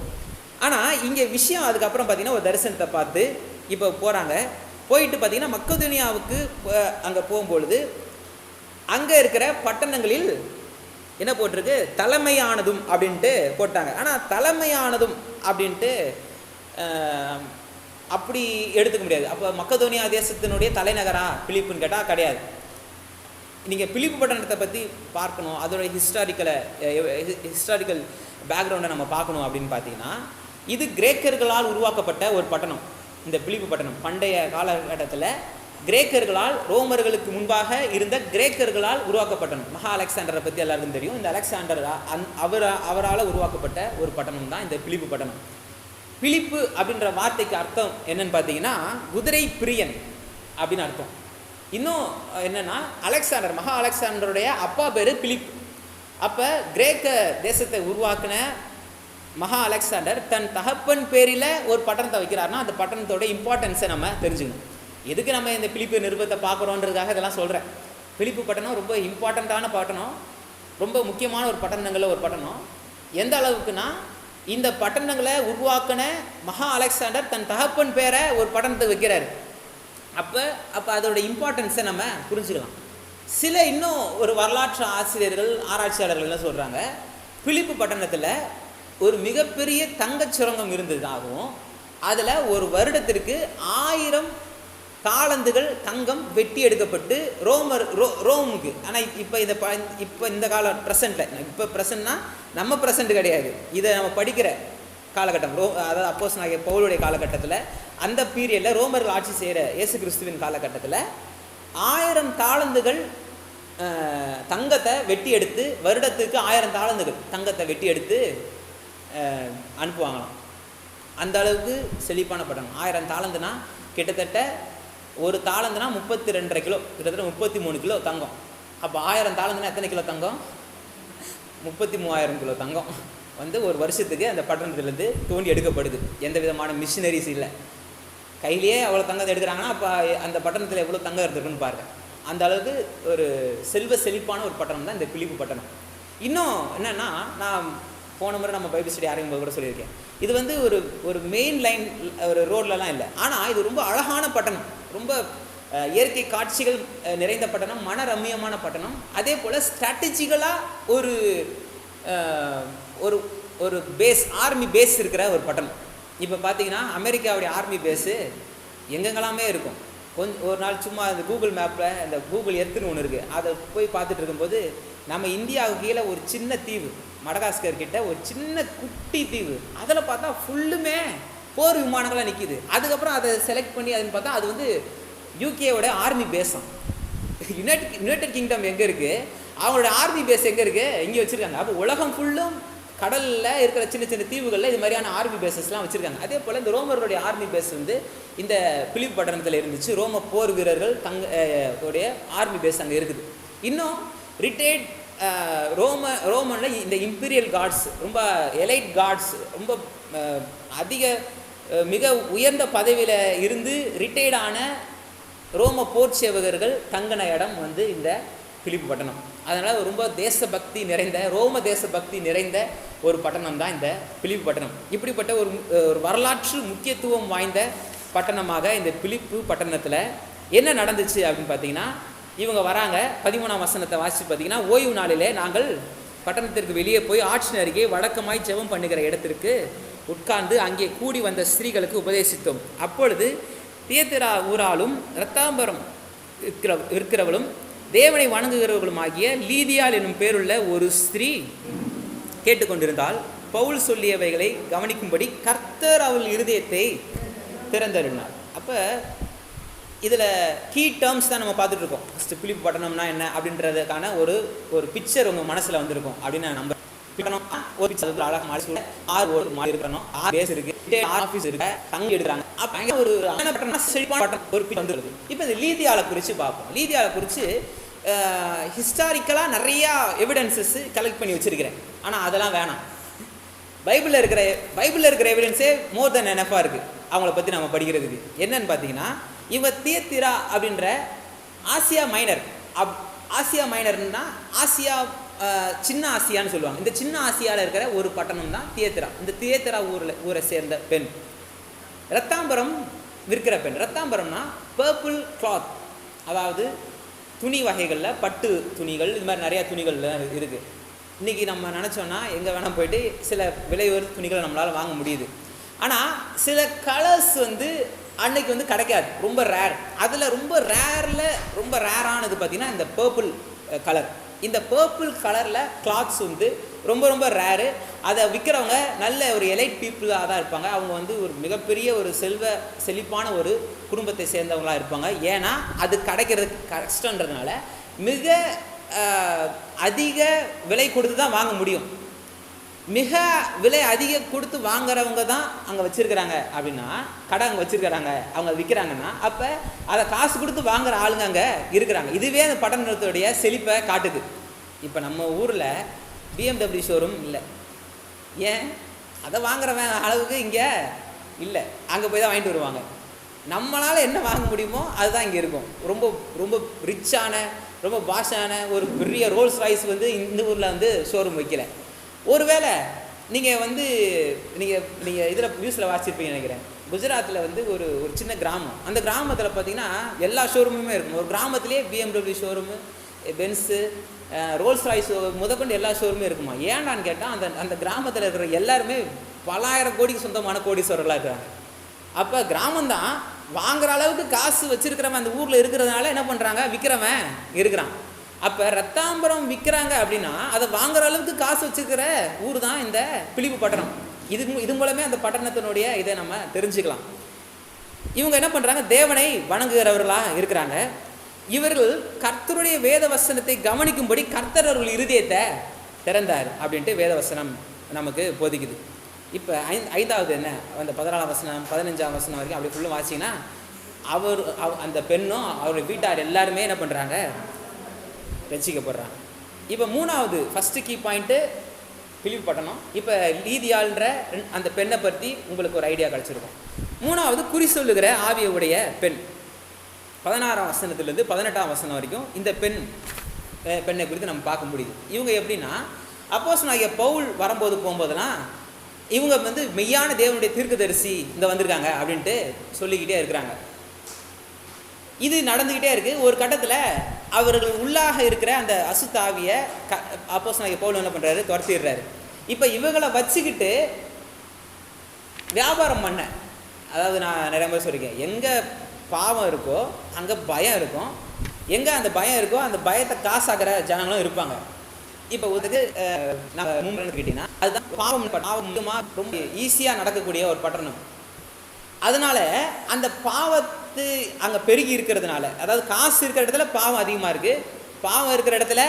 ஆனால் இங்கே விஷயம் அதுக்கப்புறம் பார்த்தீங்கன்னா ஒரு தரிசனத்தை பார்த்து இப்போ போகிறாங்க. போயிட்டு பார்த்தீங்கன்னா மக்கதோனியாவுக்கு அங்கே போகும்பொழுது அங்கே இருக்கிற பட்டணங்களில் என்ன போட்டிருக்கு, தலைமையானதும் அப்படின்ட்டு போட்டாங்க. ஆனால் தலைமையானதும் அப்படின்ட்டு அப்படி எடுத்துக்க முடியாது. அப்போ மக்கதோனியா தேசத்தினுடைய தலைநகரா பிலிப்புன்னு கேட்டால் கிடையாது. நீங்கள் பிலிப்பு பட்டணத்தை பற்றி பார்க்கணும், அதோட ஹிஸ்டாரிக்கல் பேக்ரவுண்டை நம்ம பார்க்கணும் அப்படின்னு பார்த்தீங்கன்னா, இது கிரேக்கர்களால் உருவாக்கப்பட்ட ஒரு பட்டணம். இந்த பிலிப்பு பட்டணம் பண்டைய காலகட்டத்தில் கிரேக்கர்களால், ரோமர்களுக்கு முன்பாக இருந்த கிரேக்கர்களால் உருவாக்கப்பட்டணும். மகா அலெக்சாண்டரை பற்றி எல்லாருக்கும் தெரியும். இந்த அலெக்சாண்டர் அவரால் உருவாக்கப்பட்ட ஒரு பட்டணம் தான் இந்த பிலிப்பு பட்டணம். பிலிப்பு அப்படின்ற வார்த்தைக்கு அர்த்தம் என்னன்னு பார்த்தீங்கன்னா குதிரை பிரியன் அப்படின்னு அர்த்தம். இன்னும் என்னன்னா, அலெக்சாண்டர், மகா அலெக்சாண்டருடைய அப்பா பேர் பிலிப். அப்போ கிரேக்க தேசத்தை உருவாக்கின மகா அலெக்சாண்டர் தன் தகப்பன் பேரில் ஒரு பட்டணத்தை வைக்கிறாருன்னா அந்த பட்டணத்தோட இம்பார்ட்டன்ஸை நம்ம தெரிஞ்சுக்கணும். எதுக்கு நம்ம இந்த பிலிப்பு நிருபத்தை பார்க்குறோன்றதுக்காக இதெல்லாம் சொல்கிறேன். பிலிப்பு பட்டணம் ரொம்ப இம்பார்ட்டண்ட்டான பட்டணம், ரொம்ப முக்கியமான ஒரு பட்டணங்களில் ஒரு பட்டணம். எந்த அளவுக்குன்னா, இந்த பட்டணங்களை உருவாக்கின மகா அலெக்சாண்டர் தன் தகப்பன் பேரை ஒரு பட்டணத்தை வைக்கிறாரு. அப்போ அதோட இம்பார்ட்டன்ஸை நம்ம புரிஞ்சுக்கலாம். சில இன்னும் ஒரு வரலாற்று ஆசிரியர்கள், ஆராய்ச்சியாளர்கள் என்ன சொல்கிறாங்க, பிலிப்பு பட்டணத்தில் ஒரு மிகப்பெரிய தங்கச் சுரங்கம் இருந்ததாகவும் அதில் ஒரு வருடத்திற்கு 1000 தாளந்துகள் தங்கம் வெட்டி எடுக்கப்பட்டு ரோமுக்கு, ஆனால் இப்போ இந்த கால ப்ரெசண்ட்டில், இப்போ ப்ரெசண்ட்னா நம்ம ப்ரெசண்ட் கிடையாது, இதை நம்ம படிக்கிற காலகட்டம், அதாவது அப்போஸ்தலனாகிய பவுலுடைய காலகட்டத்தில், அந்த பீரியடில் ரோமர்கள் ஆட்சி செய்கிற இயேசு கிறிஸ்துவின் காலகட்டத்தில் 1000 தாளந்துகள் தங்கத்தை வெட்டி எடுத்து, வருடத்துக்கு 1000 தாளந்துகள் தங்கத்தை வெட்டி எடுத்து அனுப்புவாங்களாம். அந்த அளவுக்கு செழிப்பான பட்டணம். 1000 தாளந்துனா கிட்டத்தட்ட ஒரு தாளந்துனா 32.5 கிலோ, கிட்டத்தட்ட 33 கிலோ தங்கம். அப்போ 1000 தாளந்துனா எத்தனை கிலோ தங்கம்? 33,000 கிலோ தங்கம் வந்து ஒரு வருஷத்துக்கு அந்த பட்டணத்துலேருந்து தோண்டி எடுக்கப்படுது. எந்த விதமான மிஷினரிஸ் இல்லை, கையிலேயே அவ்வளோ தங்கத்தை எடுக்கிறாங்கன்னா அப்போ அந்த பட்டணத்தில் எவ்வளோ தங்கம் இருந்திருக்குன்னு பாருங்கள். அந்த அளவுக்கு ஒரு செல்வ செழிப்பான ஒரு பட்டணம் தான் இந்த பிலிப்பு பட்டணம். இன்னும் என்னென்னா, நான் போன முறை நம்ம பைபிள் ஸ்டடி ஆரம்பிக்கும் கூட சொல்லியிருக்கேன், இது வந்து ஒரு மெயின் லைன் ஒரு ரோட்லலாம் இல்லை, ஆனால் இது ரொம்ப அழகான பட்டணம், ரொம்ப இயற்கை காட்சிகள் நிறைந்த பட்டணம், மன ரம்மியமான பட்டணம். அதே போல் ஸ்ட்ராட்டஜிக்கலாக ஒரு ஒரு பேஸ், ஆர்மி பேஸ் இருக்கிற ஒரு பட்டணம். இப்போ பார்த்தீங்கன்னா அமெரிக்காவுடைய ஆர்மி பேஸு எங்கெங்கெல்லாமே இருக்கும். கொஞ்சம் ஒரு நாள் சும்மா அந்த கூகுள் மேப்பில் இந்த கூகுள் எர்த்துன்னு ஒன்று இருக்குது, அதை போய் பார்த்துட்டு இருக்கும்போது நம்ம இந்தியாவுக்கு கீழே ஒரு சின்ன தீவு, மடகாஸ்கர் கிட்ட ஒரு சின்ன குட்டி தீவு, அதில் பார்த்தா ஃபுல்லுமே போர் விமானங்களாக நிற்கிது. அதுக்கப்புறம் அதை செலக்ட் பண்ணி அதுன்னு பார்த்தா அது வந்து யூகேவோட ஆர்மி பேஸாம். யுனைடெட் கிங்டம் எங்கே இருக்குது, அவங்களோட ஆர்மி பேஸ் எங்கே இருக்குது, இங்கே வச்சுருக்காங்க. அப்போ உலகம் ஃபுல்லும் கடலில் இருக்கிற சின்ன சின்ன தீவுகளில் இது மாதிரியான ஆர்மி பேஸஸ்லாம் வச்சுருக்காங்க. அதே போல் இந்த ரோமர்களுடைய ஆர்மி பேஸ் வந்து இந்த பிலிப் பட்டணத்தில் இருந்துச்சு. ரோம போர் வீரர்கள் உடைய ஆர்மி பேஸ் அங்கே இருக்குது. இன்னும் ரிட்டையர்ட் ரோமனில் இந்த இம்பீரியல் கார்ட்ஸ், ரொம்ப எலைட் கார்ட்ஸ், ரொம்ப அதிக மிக உயர்ந்த பதவியில் இருந்து ரிட்டையர்டான ரோம போர் சேவகர்கள் தங்கின இடம் வந்து இந்த பிலிப்பு பட்டணம். அதனால் ரொம்ப தேசபக்தி நிறைந்த, ரோம தேசபக்தி நிறைந்த ஒரு பட்டணம் தான் இந்த பிலிப்பு பட்டணம். இப்படிப்பட்ட ஒரு வரலாற்று முக்கியத்துவம் வாய்ந்த பட்டணமாக இந்த பிலிப்பு பட்டணத்தில் என்ன நடந்துச்சு அப்படின்னு பார்த்தீங்கன்னா, இவங்க வராங்க. 13ஆம் வசனத்தை வாசித்து பார்த்தீங்கன்னா, ஓய்வு நாளிலே நாங்கள் பட்டணத்திற்கு வெளியே போய் ஆட்சியின் அருகே வழக்கமாய் ஜெபம் பண்ணுகிற இடத்திற்கு உட்கார்ந்து அங்கே கூடி வந்த ஸ்திரீகளுக்கு உபதேசித்தோம். அப்பொழுது தியத்திரா ஊராலும் இரத்தாம்பரம் இருக்கிறவளும் தேவனை வணங்குகிறவர்களும் ஆகிய லீதியாள் என்னும் பேருள்ள ஒரு ஸ்திரீ கேட்டுக்கொண்டிருந்தால் பவுல் சொல்லியவைகளை கவனிக்கும்படி கர்த்தர் அவள் இருதயத்தை திறந்தருளினார். அப்போ இதில் கீ டேர்ம்ஸ் தான் நம்ம பார்த்துட்டு இருக்கோம். ஃபஸ்ட்டு பிலிப்பு பட்டணம்னா என்ன அப்படின்றதுக்கான ஒரு பிக்சர் உங்கள் மனசில் வந்திருக்கும் அப்படின்னு நான் நம்புறேன். ஒரு பிக்சர் அழகாக மாறி 6 ஓடு மாறி இருக்கணும், 6 பேஸ் இருக்குது, ஆஃபீஸ் இருக்கு, தங்கி எடுக்கிறாங்க. அப்போ ஒரு ஒரு பிக் வந்துருது. இப்போ இந்த லீதியாளை குறித்து பார்ப்போம். லீதியாளை குறித்து ஹிஸ்டாரிக்கலாக நிறையா எவிடன்சஸ் கலெக்ட் பண்ணி வச்சுருக்கிறேன். ஆனால் அதெல்லாம் வேணாம். பைபிளில் இருக்கிற எவிடன்ஸே மோர் தென் எனஃபாக இருக்குது அவங்கள பற்றி நம்ம படிக்கிறதுக்கு. என்னன்னு பார்த்தீங்கன்னா, இவங்க தியத்திரா அப்படின்ற ஆசியா மைனர்னா ஆசியா சின்ன ஆசியான்னு சொல்லுவாங்க. இந்த சின்ன ஆசியாவில் இருக்கிற ஒரு பட்டணம் தான் தியத்திரா. இந்த தியத்திரா ஊரை சேர்ந்த பெண், இரத்தாம்பரம் விற்கிற பெண். இரத்தாம்பரம்னா பர்பிள் கிளாத், அதாவது துணி வகைகளில் பட்டு துணிகள், இது மாதிரி நிறையா துணிகள் இருக்குது. இன்றைக்கி நம்ம நினச்சோன்னா எங்கே வேணால் போயிட்டு சில விலை உயர்ந்த துணிகளை நம்மளால் வாங்க முடியுது. ஆனால் சில கலர்ஸ் வந்து அன்னைக்கு வந்து கிடைக்காது, ரொம்ப ரேர். அதில் ரொம்ப ரேரானது பார்த்திங்கன்னா இந்த பர்பிள் கலர். இந்த பர்பிள் கலரில் கிளாத்ஸ் வந்து ரொம்ப ரேரு. அதை விற்கிறவங்க நல்ல ஒரு எலைட் பீப்புளாக தான் இருப்பாங்க. அவங்க வந்து ஒரு மிகப்பெரிய ஒரு செழிப்பான ஒரு குடும்பத்தை சேர்ந்தவங்களாக இருப்பாங்க. ஏன்னா அது கிடைக்கிறது கஷ்டன்றதுனால மிக அதிக விலை கொடுத்து தான் வாங்க முடியும். மிக விலை அதிக கொடுத்து வாங்குறவங்க தான் அங்கே வச்சுருக்கிறாங்க. அப்படின்னா கடை அங்கே வச்சுருக்கிறாங்க, அவங்க விற்கிறாங்கன்னா அப்போ அதை காசு கொடுத்து வாங்குகிற ஆளுங்க அங்கே இருக்கிறாங்க. இதுவே அந்த பட்டணத்துடைய செழிப்பை காட்டுது. இப்போ நம்ம ஊரில் BMW ஷோரூம் இல்லை, ஏன் அதை வாங்குறவன் அளவுக்கு இங்கே இல்லை, அங்கே போய் தான் வாங்கிட்டு வருவாங்க. நம்மளால் என்ன வாங்க முடியுமோ அதுதான் இங்கே இருக்கும். ரொம்ப ரிச்சான, ரொம்ப பாஷான ஒரு பெரிய ரோல்ஸ் ராய்ஸ் வந்து இந்த ஊரில் வந்து ஷோரூம் வைக்கல. ஒருவேளை நீங்கள் இதில் நியூஸில் வாசிச்சிருப்பீங்கன்னு நினைக்கிறேன். குஜராத்தில் வந்து ஒரு சின்ன கிராமம். அந்த கிராமத்தில் பார்த்தீங்கன்னா எல்லா ஷோரூமுமே இருக்கும். ஒரு கிராமத்திலே BMW showroom, Benz, Rolls Royce முதற்கொண்டு எல்லா ஷோரூமே இருக்குமா. ஏன்னான்னு கேட்டால் அந்த கிராமத்தில் இருக்கிற எல்லாருமே பலாயிரம் கோடிக்கு சொந்தமான கோடீஸ்வரர்களாக இருக்கிறாங்க. அப்போ கிராமந்தான் வாங்குற அளவுக்கு காசு வச்சுருக்கிறவன் அந்த ஊரில் இருக்கிறதுனால என்ன பண்ணுறாங்க, விற்கிறவன் இருக்கிறான். அப்போ ரத்தாம்பரம் விற்கிறாங்க அப்படின்னா அதை வாங்குற அளவுக்கு காசு வச்சுருக்கிற ஊர் தான் இந்த பிலிப்பு பட்டணம். இது மூலமே அந்த பட்டணத்தினுடைய இதை நம்ம தெரிஞ்சுக்கலாம். இவங்க என்ன பண்ணுறாங்க, தேவனை வணங்குகிறவர்களாக இருக்கிறாங்க. இவர்கள் கர்த்தருடைய வேத வசனத்தை கவனிக்கும்படி கர்த்தர் அவர்கள் இருதயத்தை திறந்தார் அப்படின்ட்டு வேத வசனம் நமக்கு போதிக்குது. இப்போ 5வது என்ன, அந்த 14ஆம் வசனம் 15ஆம் வசனம் வரைக்கும் அப்படி ஃபுல்லும் வாசிங்கன்னா அந்த பெண்ணும் அவருடைய வீட்டார் எல்லாருமே என்ன பண்ணுறாங்க, ரசிக்கப்படுறாங்க. இப்போ 3வது ஃபஸ்ட்டு கீ பாயிண்ட்டு பிலிப்பு பட்டணம். இப்போ லீதியாள்ன்ற அந்த பெண்ணை பற்றி உங்களுக்கு ஒரு ஐடியா கிடச்சிருக்கும். 3வது குறி சொல்லுகிற ஆவியுடைய பெண். 16ஆம் வசனத்துலேருந்து 18ஆம் வசனம் வரைக்கும் இந்த பெண்ணை குறித்து நம்ம பார்க்க முடியுது. இவங்க எப்படின்னா, அப்போஸ்தலனாகிய பவுல் போகும்போதெல்லாம் இவங்க வந்து மெய்யான தேவனுடைய தீர்க்கதரிசி இங்கே வந்திருக்காங்க அப்படின்ட்டு சொல்லிக்கிட்டே இருக்கிறாங்க. இது நடந்துக்கிட்டே இருக்குது. ஒரு கட்டத்தில் அவர்கள் உள்ளாக இருக்கிற அந்த அசுத்தாவியை அப்போஸ்தலனாகிய பவுல் என்ன பண்ணுறாரு, துரத்திடுறாரு. இப்போ இவங்களை வச்சுக்கிட்டு வியாபாரம் பண்ண, அதாவது நான் நிறைய பேர் சொல்லியிருக்கேன், எங்கே பாவம் இருக்கோ அங்கே பயம் இருக்கும், எங்கே அந்த பயம் இருக்கோ அந்த பயத்தை காசாகிற ஜனங்களும் இருப்பாங்க. இப்போ ஒருத்துக்கு நான் கேட்டிங்கன்னா அதுதான் பாவம் முக்கியமாக ரொம்ப ஈஸியாக நடக்கக்கூடிய ஒரு பட்டணம். அதனால அந்த பாவத்து அங்கே பெருகி இருக்கிறதுனால, அதாவது காசு இருக்கிற இடத்துல பாவம் அதிகமாக இருக்குது, பாவம் இருக்கிற இடத்துல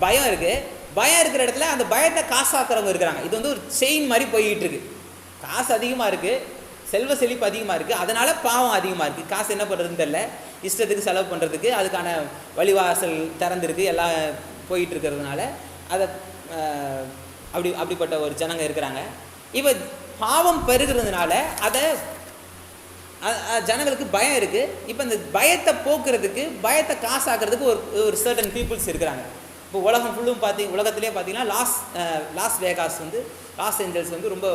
பயம் இருக்குது, பயம் இருக்கிற இடத்துல அந்த பயத்தை காசாக்குறவங்க இருக்கிறாங்க. இது வந்து ஒரு செயின் மாதிரி போய்கிட்டு இருக்கு. காசு அதிகமாக இருக்குது, செல்வ செழிப்பு அதிகமாக இருக்குது, அதனால் பாவம் அதிகமாக இருக்குது. காசு என்ன பண்ணுறதுன்னு தெரியல, இஷ்டத்துக்கு செலவு பண்ணுறதுக்கு அதுக்கான வழிவாசல் திறந்துருக்கு, எல்லாம் போயிட்டு இருக்கிறதுனால அதை அப்படிப்பட்ட ஒரு ஜனங்க இருக்கிறாங்க. இப்போ பாவம் பெருகிறதுனால அதை ஜனங்களுக்கு பயம் இருக்குது. இப்போ இந்த பயத்தை போக்குறதுக்கு, பயத்தை காசாக்குறதுக்கு ஒரு சர்டன் பீப்புள்ஸ் இருக்கிறாங்க. இப்போ உலகம் ஃபுல்லும் உலகத்திலே பார்த்தீங்கன்னா லாஸ் வேகாஸ் வந்து, லாஸ் ஏஞ்சல்ஸ் வந்து ரொம்ப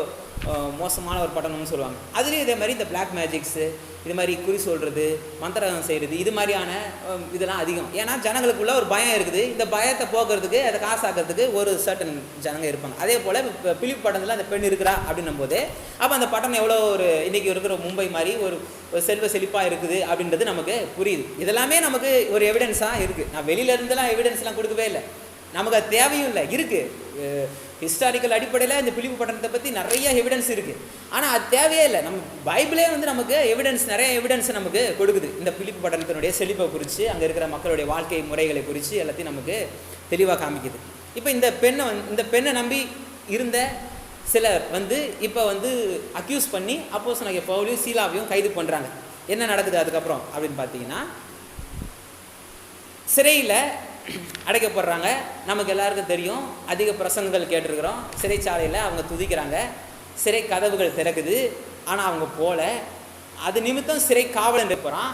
மோசமான ஒரு பட்டணம்னு சொல்லுவாங்க. அதுலேயும் இதே மாதிரி இந்த பிளாக் மேஜிக்ஸு, இது மாதிரி குறி சொல்கிறது, மந்திரம் செய்கிறது, இது மாதிரியான இதெல்லாம் அதிகம். ஏன்னா ஜனங்களுக்குள்ள ஒரு பயம் இருக்குது. இந்த பயத்தை போக்குறதுக்கு, அதை காசாக்கிறதுக்கு ஒரு சர்டன் ஜனங்க இருப்பாங்க. அதே போல் இப்போ பிலிப் பட்டணத்தில் அந்த பெண் இருக்கிறா அப்படின்னும் போது, அப்போ அந்த பட்டணம் எவ்வளோ ஒரு இன்றைக்கி இருக்கிற மும்பை மாதிரி ஒரு செல்வ செழிப்பாக இருக்குது அப்படின்றது நமக்கு புரியுது. இதெல்லாமே நமக்கு ஒரு எவிடன்ஸாக இருக்குது. நான் வெளியிலேருந்துலாம் எவிடன்ஸ்லாம் கொடுக்கவே இல்லை, நமக்கு அது தேவையும் இல்லை. இருக்குது ஹிஸ்டாரிக்கல் அடிப்படையில் இந்த பிலிப்பு பட்டணத்தை பற்றி நிறைய எவிடன்ஸ் இருக்குது. ஆனால் அது தேவையே இல்லை. நம்ம பைபிளே வந்து நமக்கு நிறைய எவிடன்ஸ் நமக்கு கொடுக்குது. இந்த பிலிப்பு பட்டணத்தினுடைய செழிப்பை குறித்து, அங்கே இருக்கிற மக்களுடைய வாழ்க்கை முறைகளை குறித்து எல்லாத்தையும் நமக்கு தெளிவாக காமிக்குது. இப்போ இந்த பெண்ணை நம்பி இருந்த சிலர் வந்து இப்போ வந்து அக்யூஸ் பண்ணி அப்போஸ்தலனாகிய பவுலையும் சீலாவையும் கைது பண்ணுறாங்க. என்ன நடக்குது அதுக்கப்புறம் அப்படின்னு பார்த்தீங்கன்னா, சிறையில் அடைக்கப்படுறாங்க. நமக்கு எல்லாருக்கும் தெரியும், அதிக பிரசங்கங்கள் கேட்டிருக்கிறோம். சிறைச்சாலையில் அவங்க துதிக்கிறாங்க, சிறை கதவுகள் திறக்குது, ஆனால் அவங்க போல. அது நிமித்தம் சிறை காவலன் இருப்பான்,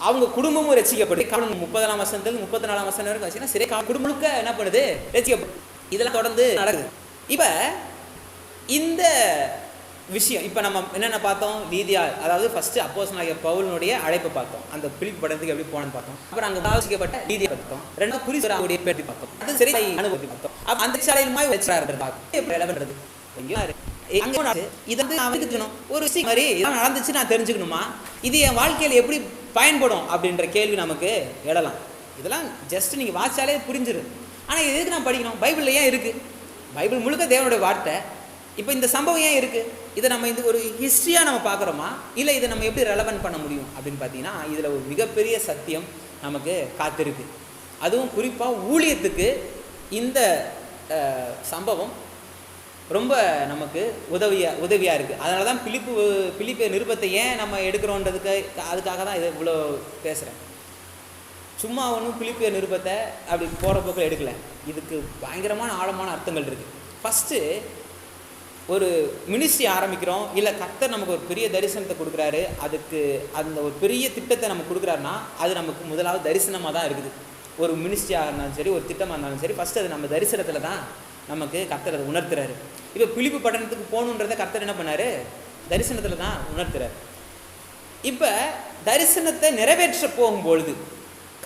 அவங்க குடும்பமும் ரசிக்கப்பட்டு, காவலன் 30ஆம் வசனத்தில் 34ஆம் வசனம் வரைக்கும் வச்சுன்னா சிறை குடும்பம் முழுக்க என்ன பண்ணுது, ரசிக்கப்படும். இதெல்லாம் தொடர்ந்து நடக்குது. இப்போ இந்த விஷயம் இப்போ நம்ம என்னென்ன பார்த்தோம், லீதியா, அதாவது ஃபஸ்ட்டு அப்போஸ்தலனாகிய பவுலினுடைய அழைப்பை பார்த்தோம், அந்த பிலிப்பு பட்டணத்துக்கு எப்படி போனன்னு பார்த்தோம். அப்புறம் அங்கே ஆலோசிக்கப்பட்ட லீதியா பார்த்தோம். ரெண்டாவது குறிசோடைய பேட்டி பார்த்தோம். அது சரி அனுபவத்தை பார்த்தோம். அப்போ அந்த சாலையில் வச்சுறாரு பார்க்கறது இதை வந்து நான் வந்துக்கணும், ஒரு விஷயம் மாதிரி இதெல்லாம் நடந்துச்சு நான் தெரிஞ்சுக்கணுமா, இது என் வாழ்க்கையில் எப்படி பயன்படும் அப்படின்ற கேள்வி நமக்கு எழலாம். இதெல்லாம் ஜஸ்ட் நீங்கள் வாட்சாலே புரிஞ்சிடும். ஆனால் இது எதுக்கு நான் படிக்கணும், பைபிளில் ஏன் இருக்குது, பைபிள் முழுக்க தேவனுடைய வார்த்தை. இப்போ இந்த சம்பவம் ஏன் இருக்குது, இதை நம்ம இது ஒரு ஹிஸ்ட்ரியாக நம்ம பார்க்குறோமா, இல்லை இதை நம்ம எப்படி ரெலவென்ட் பண்ண முடியும் அப்படின்னு பார்த்தீங்கன்னா, இதில் ஒரு மிகப்பெரிய சத்தியம் நமக்கு காத்திருக்கு. அதுவும் குறிப்பாக ஊழியத்துக்கு இந்த சம்பவம் ரொம்ப நமக்கு உதவியாக இருக்குது. அதனால தான் பிலிப்பு நிருபத்தை ஏன் நம்ம எடுக்கிறோன்றதுக்கு, அதுக்காக தான் இதை இவ்வளோ பேசுகிறேன். சும்மா ஒன்றும் பிலிப்பு நிருபத்தை அப்படி போகிற போக்கில் எடுக்கலை. இதுக்கு பயங்கரமான ஆழமான அர்த்தங்கள் இருக்குது. ஃபஸ்ட்டு ஒரு மினிஸ்ட்ரி ஆரம்பிக்கிறோம், இல்லை கர்த்தர் நமக்கு ஒரு பெரிய தரிசனத்தை கொடுக்குறாரு, அதுக்கு அந்த ஒரு பெரிய திட்டத்தை நமக்கு கொடுக்குறாருன்னா அது நமக்கு முதலாவது தரிசனமாக தான் இருக்குது. ஒரு மினிஸ்ட்ரியாக இருந்தாலும் சரி, ஒரு திட்டமாக இருந்தாலும் சரி, ஃபஸ்ட்டு அது நம்ம தரிசனத்தில் தான் நமக்கு கர்த்தர் அதை உணர்த்துறாரு. இப்போ பிலிப்பு பட்டணத்துக்கு போகணுன்றதை கர்த்தர் என்ன பண்ணார், தரிசனத்தில் தான் உணர்த்துறாரு. இப்போ தரிசனத்தை நிறைவேற்ற போகும்பொழுது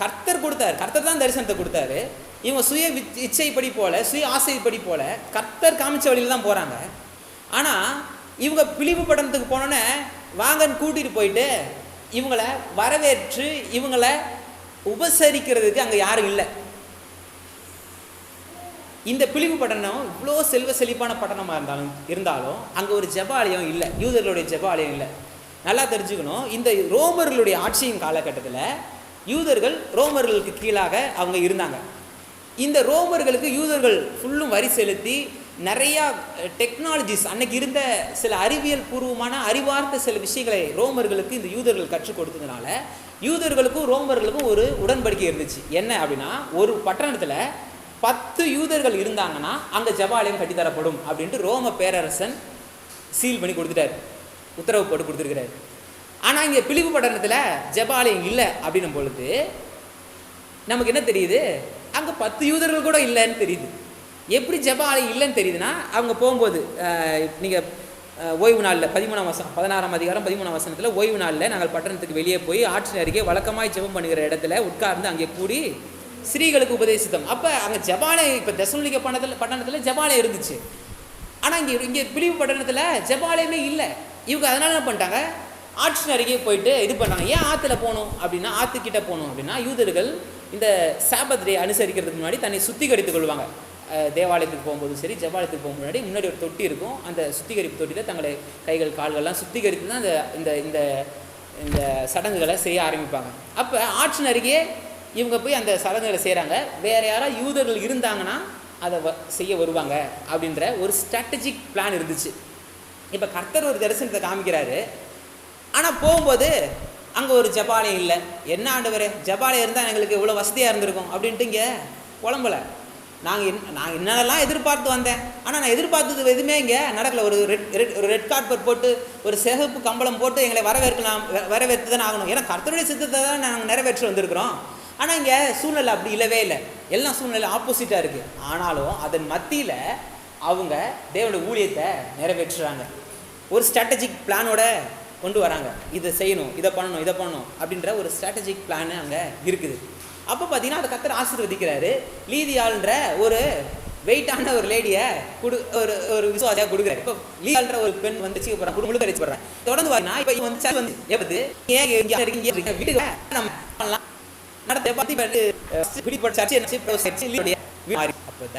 கர்த்தர் கொடுத்தாரு, கர்த்தர் தான் தரிசனத்தை கொடுத்தாரு. இவங்க சுய இச்சைப்படி போல, சுய ஆசைப்படி போல கர்த்தர் காமிச்ச வழியில் தான் போகிறாங்க. ஆனால் இவங்க பிலிப்பு பட்டணத்துக்கு போனோன்னே வாங்கன்னு கூட்டிகிட்டு போயிட்டு இவங்களை வரவேற்று இவங்களை உபசரிக்கிறதுக்கு அங்கே யாரும் இல்லை. இந்த பிலிப்பு பட்டணம் இவ்வளோ செல்வ செழிப்பான பட்டணமாக இருந்தாலும் அங்கே ஒரு ஜெபாலயம் இல்லை, யூதர்களுடைய ஜெபாலயம் இல்லை. நல்லா தெரிஞ்சுக்கணும், இந்த ரோமர்களுடைய ஆட்சியின் காலகட்டத்தில் யூதர்கள் ரோமர்களுக்கு கீழாக அவங்க இருந்தாங்க. இந்த ரோமர்களுக்கு யூதர்கள் ஃபுல்லும் வரி செலுத்தி நிறையா டெக்னாலஜிஸ், அன்னைக்கு இருந்த சில அறிவியல் பூர்வமான அறிவார்த்த சில விஷயங்களை ரோமர்களுக்கு இந்த யூதர்கள் கற்றுக் கொடுத்ததுனால யூதர்களுக்கும் ரோமர்களுக்கும் ஒரு உடன்படிக்கை இருந்துச்சு. என்ன அப்படின்னா, ஒரு பட்டணத்தில் 10 யூதர்கள் இருந்தாங்கன்னா அங்கே ஜெபாலயம் கட்டித்தரப்படும் அப்படின்ட்டு ரோம பேரரசன் சீல் பண்ணி கொடுத்துட்டார், உத்தரவு போட்டு கொடுத்துருக்கிறார். ஆனால் இங்கே பிலிப்பு பட்டணத்தில் ஜெபாலயம் இல்லை அப்படின்னும் பொழுது நமக்கு என்ன தெரியுது, அங்கே 10 யூதர்கள் கூட இல்லைன்னு தெரியுது. எப்படி ஜெபாலயம் இல்லைன்னு தெரியுதுன்னா, அவங்க போகும்போது நீங்கள் ஓய்வு நாளில் 13ஆம் வசனம் 16ஆம் அதிகாரம் 13ஆம் வசனத்தில் ஓய்வு நாளில் நாங்கள் பட்டணத்துக்கு வெளியே போய் ஆற்றின் அருகே வழக்கமாய் ஜெபம் பண்ணுகிற இடத்துல உட்கார்ந்து அங்கே கூடி ஸ்ரீகளுக்கு உபதேசித்தோம். அப்போ அங்கே ஜெபாலயம், இப்போ தெசலோனிக்கே பட்டணத்தில் ஜெபாலயம் இருந்துச்சு. ஆனால் இங்கே பிலிப்பு பட்டணத்தில் ஜெபாலயமே இல்லை. இவங்க அதனால என்ன பண்ணிட்டாங்க, ஆற்றின் அருகே போயிட்டு இது பண்ணாங்க. ஏன் ஆற்றுல போகணும் அப்படின்னா, ஆற்றுக்கிட்ட போகணும் அப்படின்னா, யூதர்கள் இந்த சாபத் டே அனுசரிக்கிறதுக்கு முன்னாடி தன்னை சுத்திகரித்துக் கொள்வாங்க. தேவாலயத்துக்கு போகும்போது சரி, ஜெபாலயத்துக்கு போகும்போது முன்னாடி ஒரு தொட்டி இருக்கும். அந்த சுத்திகரிப்பு தொட்டியில் தங்களை கைகள் கால்கள்லாம் சுத்திகரித்து தான் இந்த இந்த இந்த சடங்குகளை செய்ய ஆரம்பிப்பாங்க. அப்போ ஆற்றின் அருகே இவங்க போய் அந்த சடங்குகளை செய்கிறாங்க. வேறு யாராவது யூதர்கள் இருந்தாங்கன்னா அதை செய்ய வருவாங்க அப்படின்ற ஒரு ஸ்ட்ராட்டஜிக் பிளான் இருந்துச்சு. இப்போ கர்த்தர் ஒரு தரிசனத்தை காமிக்கிறாரு, ஆனால் போகும்போது அங்கே ஒரு ஜெபாலயம் இல்லை. என்ன ஆண்டவரே, ஜெபாலயம் இருந்தால் எங்களுக்கு இவ்வளோ வசதியாக இருந்திருக்கும் அப்படின்ட்டு இங்கே புலம்பலை. நான் என்னென்னலாம் எதிர்பார்த்து வந்தேன், ஆனால் நான் எதிர்பார்த்தது எதுவுமே இங்கே நடக்கலை. ஒரு ரெட் கார்பெட் போட்டு ஒரு சிகப்பு கம்பளம் போட்டு எங்களை வரவேற்று தானே ஆகணும். ஏன்னா கர்த்தருடைய சித்தத்தை தான் நாங்கள் நிறைவேற்றி வந்திருக்கிறோம். ஆனால் இங்கே சூழ்நிலை அப்படி இல்லவே இல்லை. எல்லாம் சூழ்நிலை ஆப்போசிட்டாக இருக்குது. ஆனாலும் அதன் மத்தியில் அவங்க தேவனுடைய ஊழியத்தை நிறைவேற்றுறாங்க. ஒரு ஸ்ட்ராட்டஜிக் பிளானோட கொண்டு வராங்க. இதை செய்யணும், இதை பண்ணணும் அப்படின்ற ஒரு ஸ்ட்ராட்டஜிக் பிளான் அங்கே இருக்குது. அப்போ பார்த்தீங்கன்னா அதை கர்த்தர் ஆசீர்வதிக்கிறாரு. லீதியாள்ன்ற ஒரு வெயிட்டான ஒரு லேடியை ஒரு விசுவாசியாக கொடுக்குறாரு. இப்போ லீதியாள்ன்ற ஒரு பெண் வந்து குடும்பம் கழிச்சு போடுறேன். தொடர்ந்து வரீங்கன்னா இப்போ வந்து எப்போது வீட்டுக்கு நம்ம பண்ணலாம் நடத்த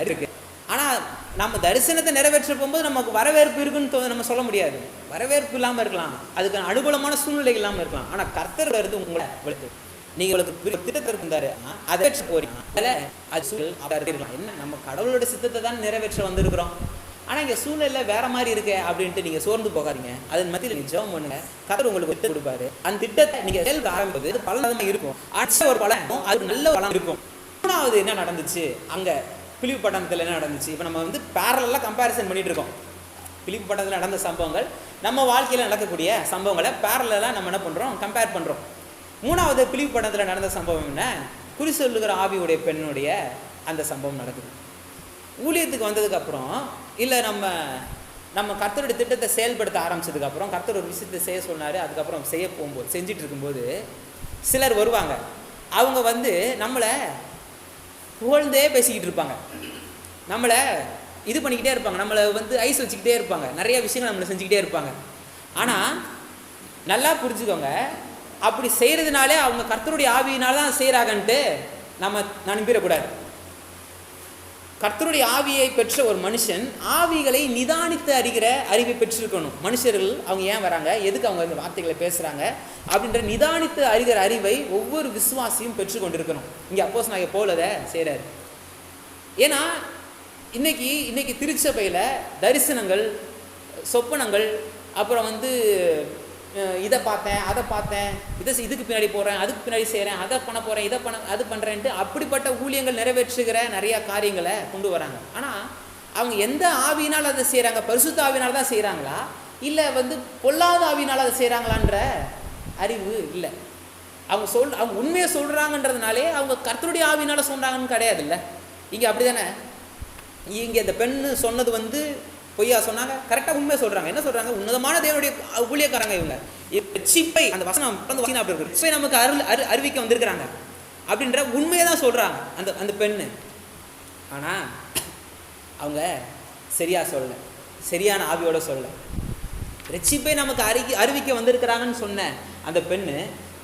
இருக்கு. ஆனால் நம்ம தரிசனத்தை நிறைவேற்ற போகும்போது நமக்கு வரவேற்பு இருக்குன்னு நம்ம சொல்ல முடியாது. வரவேற்பு இல்லாமல் இருக்கலாம், அதுக்கு அனுகூலமான சூழ்நிலை இல்லாமல் இருக்கலாம். ஆனால் கர்த்தர் இருந்து உங்களை நீங்கள் உங்களுக்கு திட்டத்தை இருந்தாரு, அதை போறீங்க. அது சூழல் இருக்கலாம். என்ன, நம்ம கடவுளோட சித்தத்தை தான் நிறைவேற்ற வந்திருக்கிறோம். ஆனால் இங்கே சூழ்நிலை வேற மாதிரி இருக்கு அப்படின்ட்டு நீங்கள் சோர்ந்து போகாதீங்க. அதன் மத்தியில் நீங்கள் ஜெபம் பண்ணுங்க, கர்த்தர் உங்களுக்கு திட்டம் கொடுப்பாரு. அந்த திட்டத்தை நீங்கள் செயல்பட ஆரம்பிப்பது பலன் இருக்கும். அடுத்த ஒரு பலன் அது நல்ல பலன் இருக்கும். மூணாவது என்ன நடந்துச்சு அங்கே பிலிப்பு பட்டணத்தில் என்ன நடந்துச்சு? இப்போ நம்ம வந்து பேரலாக கம்பேரிசன் பண்ணிட்டு இருக்கோம். பிலிப்பு பட்டணத்தில் நடந்த சம்பவங்கள் நம்ம வாழ்க்கையில் நடக்கக்கூடிய சம்பவங்களை பேரலாக நம்ம என்ன பண்ணுறோம், கம்பேர் பண்ணுறோம். மூணாவது பிலிப்பு பட்டணத்தில் நடந்த சம்பவம் என்ன, குறி சொல்லுகிற ஆவியுடைய பெண்ணுடைய அந்த சம்பவம் நடக்குது. ஊழியத்துக்கு வந்ததுக்கப்புறம் இல்லை நம்ம கர்த்தருடைய திட்டத்தை செயல்படுத்த ஆரம்பிச்சதுக்கப்புறம் கர்த்தர் ஒரு விஷயத்தை செய்ய சொன்னார். அதுக்கப்புறம் செய்ய போகும்போது செஞ்சிட்டு இருக்கும்போது சிலர் வருவாங்க. அவங்க வந்து நம்மளை புகழ்ந்தே பேசிக்கிட்டு இருப்பாங்க, நம்மளை இது பண்ணிக்கிட்டே இருப்பாங்க, நம்மளை வந்து ஐஸ் வச்சுக்கிட்டே இருப்பாங்க, நிறைய விஷயங்கள் நம்மளை செஞ்சுக்கிட்டே இருப்பாங்க. ஆனால் நல்லா புரிஞ்சுக்கோங்க, அப்படி செய்கிறதுனாலே அவங்க கர்த்தருடைய ஆவியினால தான் செய்கிறாங்கன்ட்டு நம்ம நம்பிடக்கூடாது. கர்த்தருடைய ஆவியை பெற்ற ஒரு மனுஷன் ஆவிகளை நிதானித்து அறிகிற அறிவை பெற்றிருக்கணும். மனுஷர்கள் அவங்க ஏன் வராங்க, எதுக்கு அவங்க இந்த வார்த்தைகளை பேசுகிறாங்க அப்படின்ற நிதானித்து அறிகிற அறிவை ஒவ்வொரு விசுவாசியும் பெற்றுக்கொண்டிருக்கணும். இங்கே அப்போஸ்தலனாகிய பவுல் அதை செய்கிறார். ஏன்னா இன்னைக்கு திருச்சபையில் தரிசனங்கள், சொப்பனங்கள், அப்புறம் வந்து இதை பார்த்தேன், அதை பார்த்தேன், இதுக்கு பின்னாடி போகிறேன், அதுக்கு பின்னாடி செய்கிறேன், அதை பண்ண போகிறேன், அது பண்ணுறேன்ட்டு அப்படிப்பட்ட ஊழியங்கள் நிறைவேற்றுகிற நிறையா காரியங்களை கொண்டு வராங்க. ஆனால் அவங்க எந்த ஆவியினால் அதை செய்கிறாங்க, பரிசுத்த ஆவியினால் தான் செய்கிறாங்களா இல்லை வந்து பொல்லாத ஆவியினால் அதை செய்கிறாங்களான்ற அறிவு இல்லை. அவங்க உண்மையை சொல்கிறாங்கன்றதுனாலே அவங்க கர்த்தருடைய ஆவியினால் சொல்கிறாங்கன்னு கிடையாது. இல்லை, இங்கே அப்படி தானே. இங்கே இந்த பெண்ணு சொன்னது வந்து பொய்யா சொன்னாங்க, கரெக்டாக உண்மையை சொல்கிறாங்க. என்ன சொல்கிறாங்க, உன்னதமான தேவனுடைய ஊழியக்காரங்க இவங்க. சிப்பை அந்த வசனம் அப்படி இருக்கு, சிப்பை நமக்கு அறிவிக்க வந்திருக்கிறாங்க அப்படின்ற உண்மையை தான் சொல்கிறாங்க அந்த பெண்ணு. ஆனால் அவங்க சரியாக சொல்லலை, சரியான ஆவியோட சொல்லலை. ரெச்சிப்பை நமக்கு அறிவிக்க வந்திருக்கிறாங்கன்னு சொன்ன அந்த பெண்ணு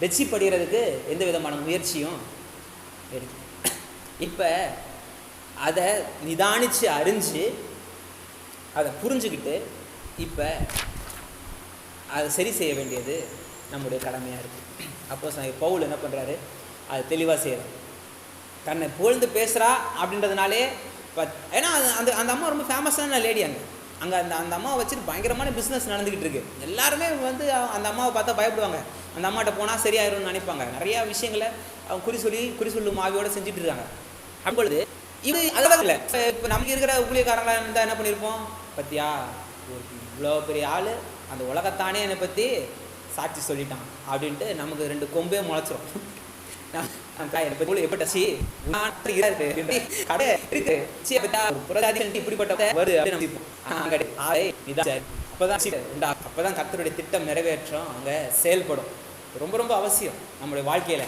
ரெச்சிப்படைகிறதுக்கு எந்த விதமான முயற்சியும் எடுத்து இப்போ அதை நிதானித்து அறிஞ்சு அதை புரிஞ்சுக்கிட்டு இப்போ அதை சரி செய்ய வேண்டியது நம்முடைய கடமையாக இருக்குது. அப்போஸ்தலனாகிய பவுல் என்ன பண்ணுறாரு, அதை தெளிவாக செய்கிறார். தன்னை புகழ்ந்து பேசுகிறா அப்படின்றதுனாலே ஏன்னா அந்த அம்மா ரொம்ப ஃபேமஸான லேடி. அங்கே அந்த அம்மாவை வச்சுட்டு பயங்கரமான பிஸ்னஸ் நடந்துக்கிட்டு இருக்கு. எல்லாருமே வந்து அந்த அம்மாவை பார்த்தா பயப்படுவாங்க. அந்த அம்மாட்ட போனால் சரியாயிரும்னு நினைப்பாங்க. நிறையா விஷயங்களை அவங்க குறி சொல்லும் ஆவியோடு செஞ்சுட்டு இருக்காங்க. அப்பொழுது இது அதெல்லாம் இல்லை. இப்போ நமக்கு இருக்கிற ஊழியக்காரங்களாக இருந்தால் என்ன பண்ணியிருப்போம், பற்றியா இவ்வளோ பெரிய ஆள், அந்த உலகத்தானே என்னை பற்றி சாட்சி சொல்லிட்டான் அப்படின்ட்டு நமக்கு 2 கொம்பே முளைச்சிரும். இப்படிப்பட்ட அப்பதான் கர்த்தருடைய திட்டம் நிறைவேற்றம் அங்க செயல்படும். ரொம்ப ரொம்ப அவசியம் நம்முடைய வாழ்க்கையில.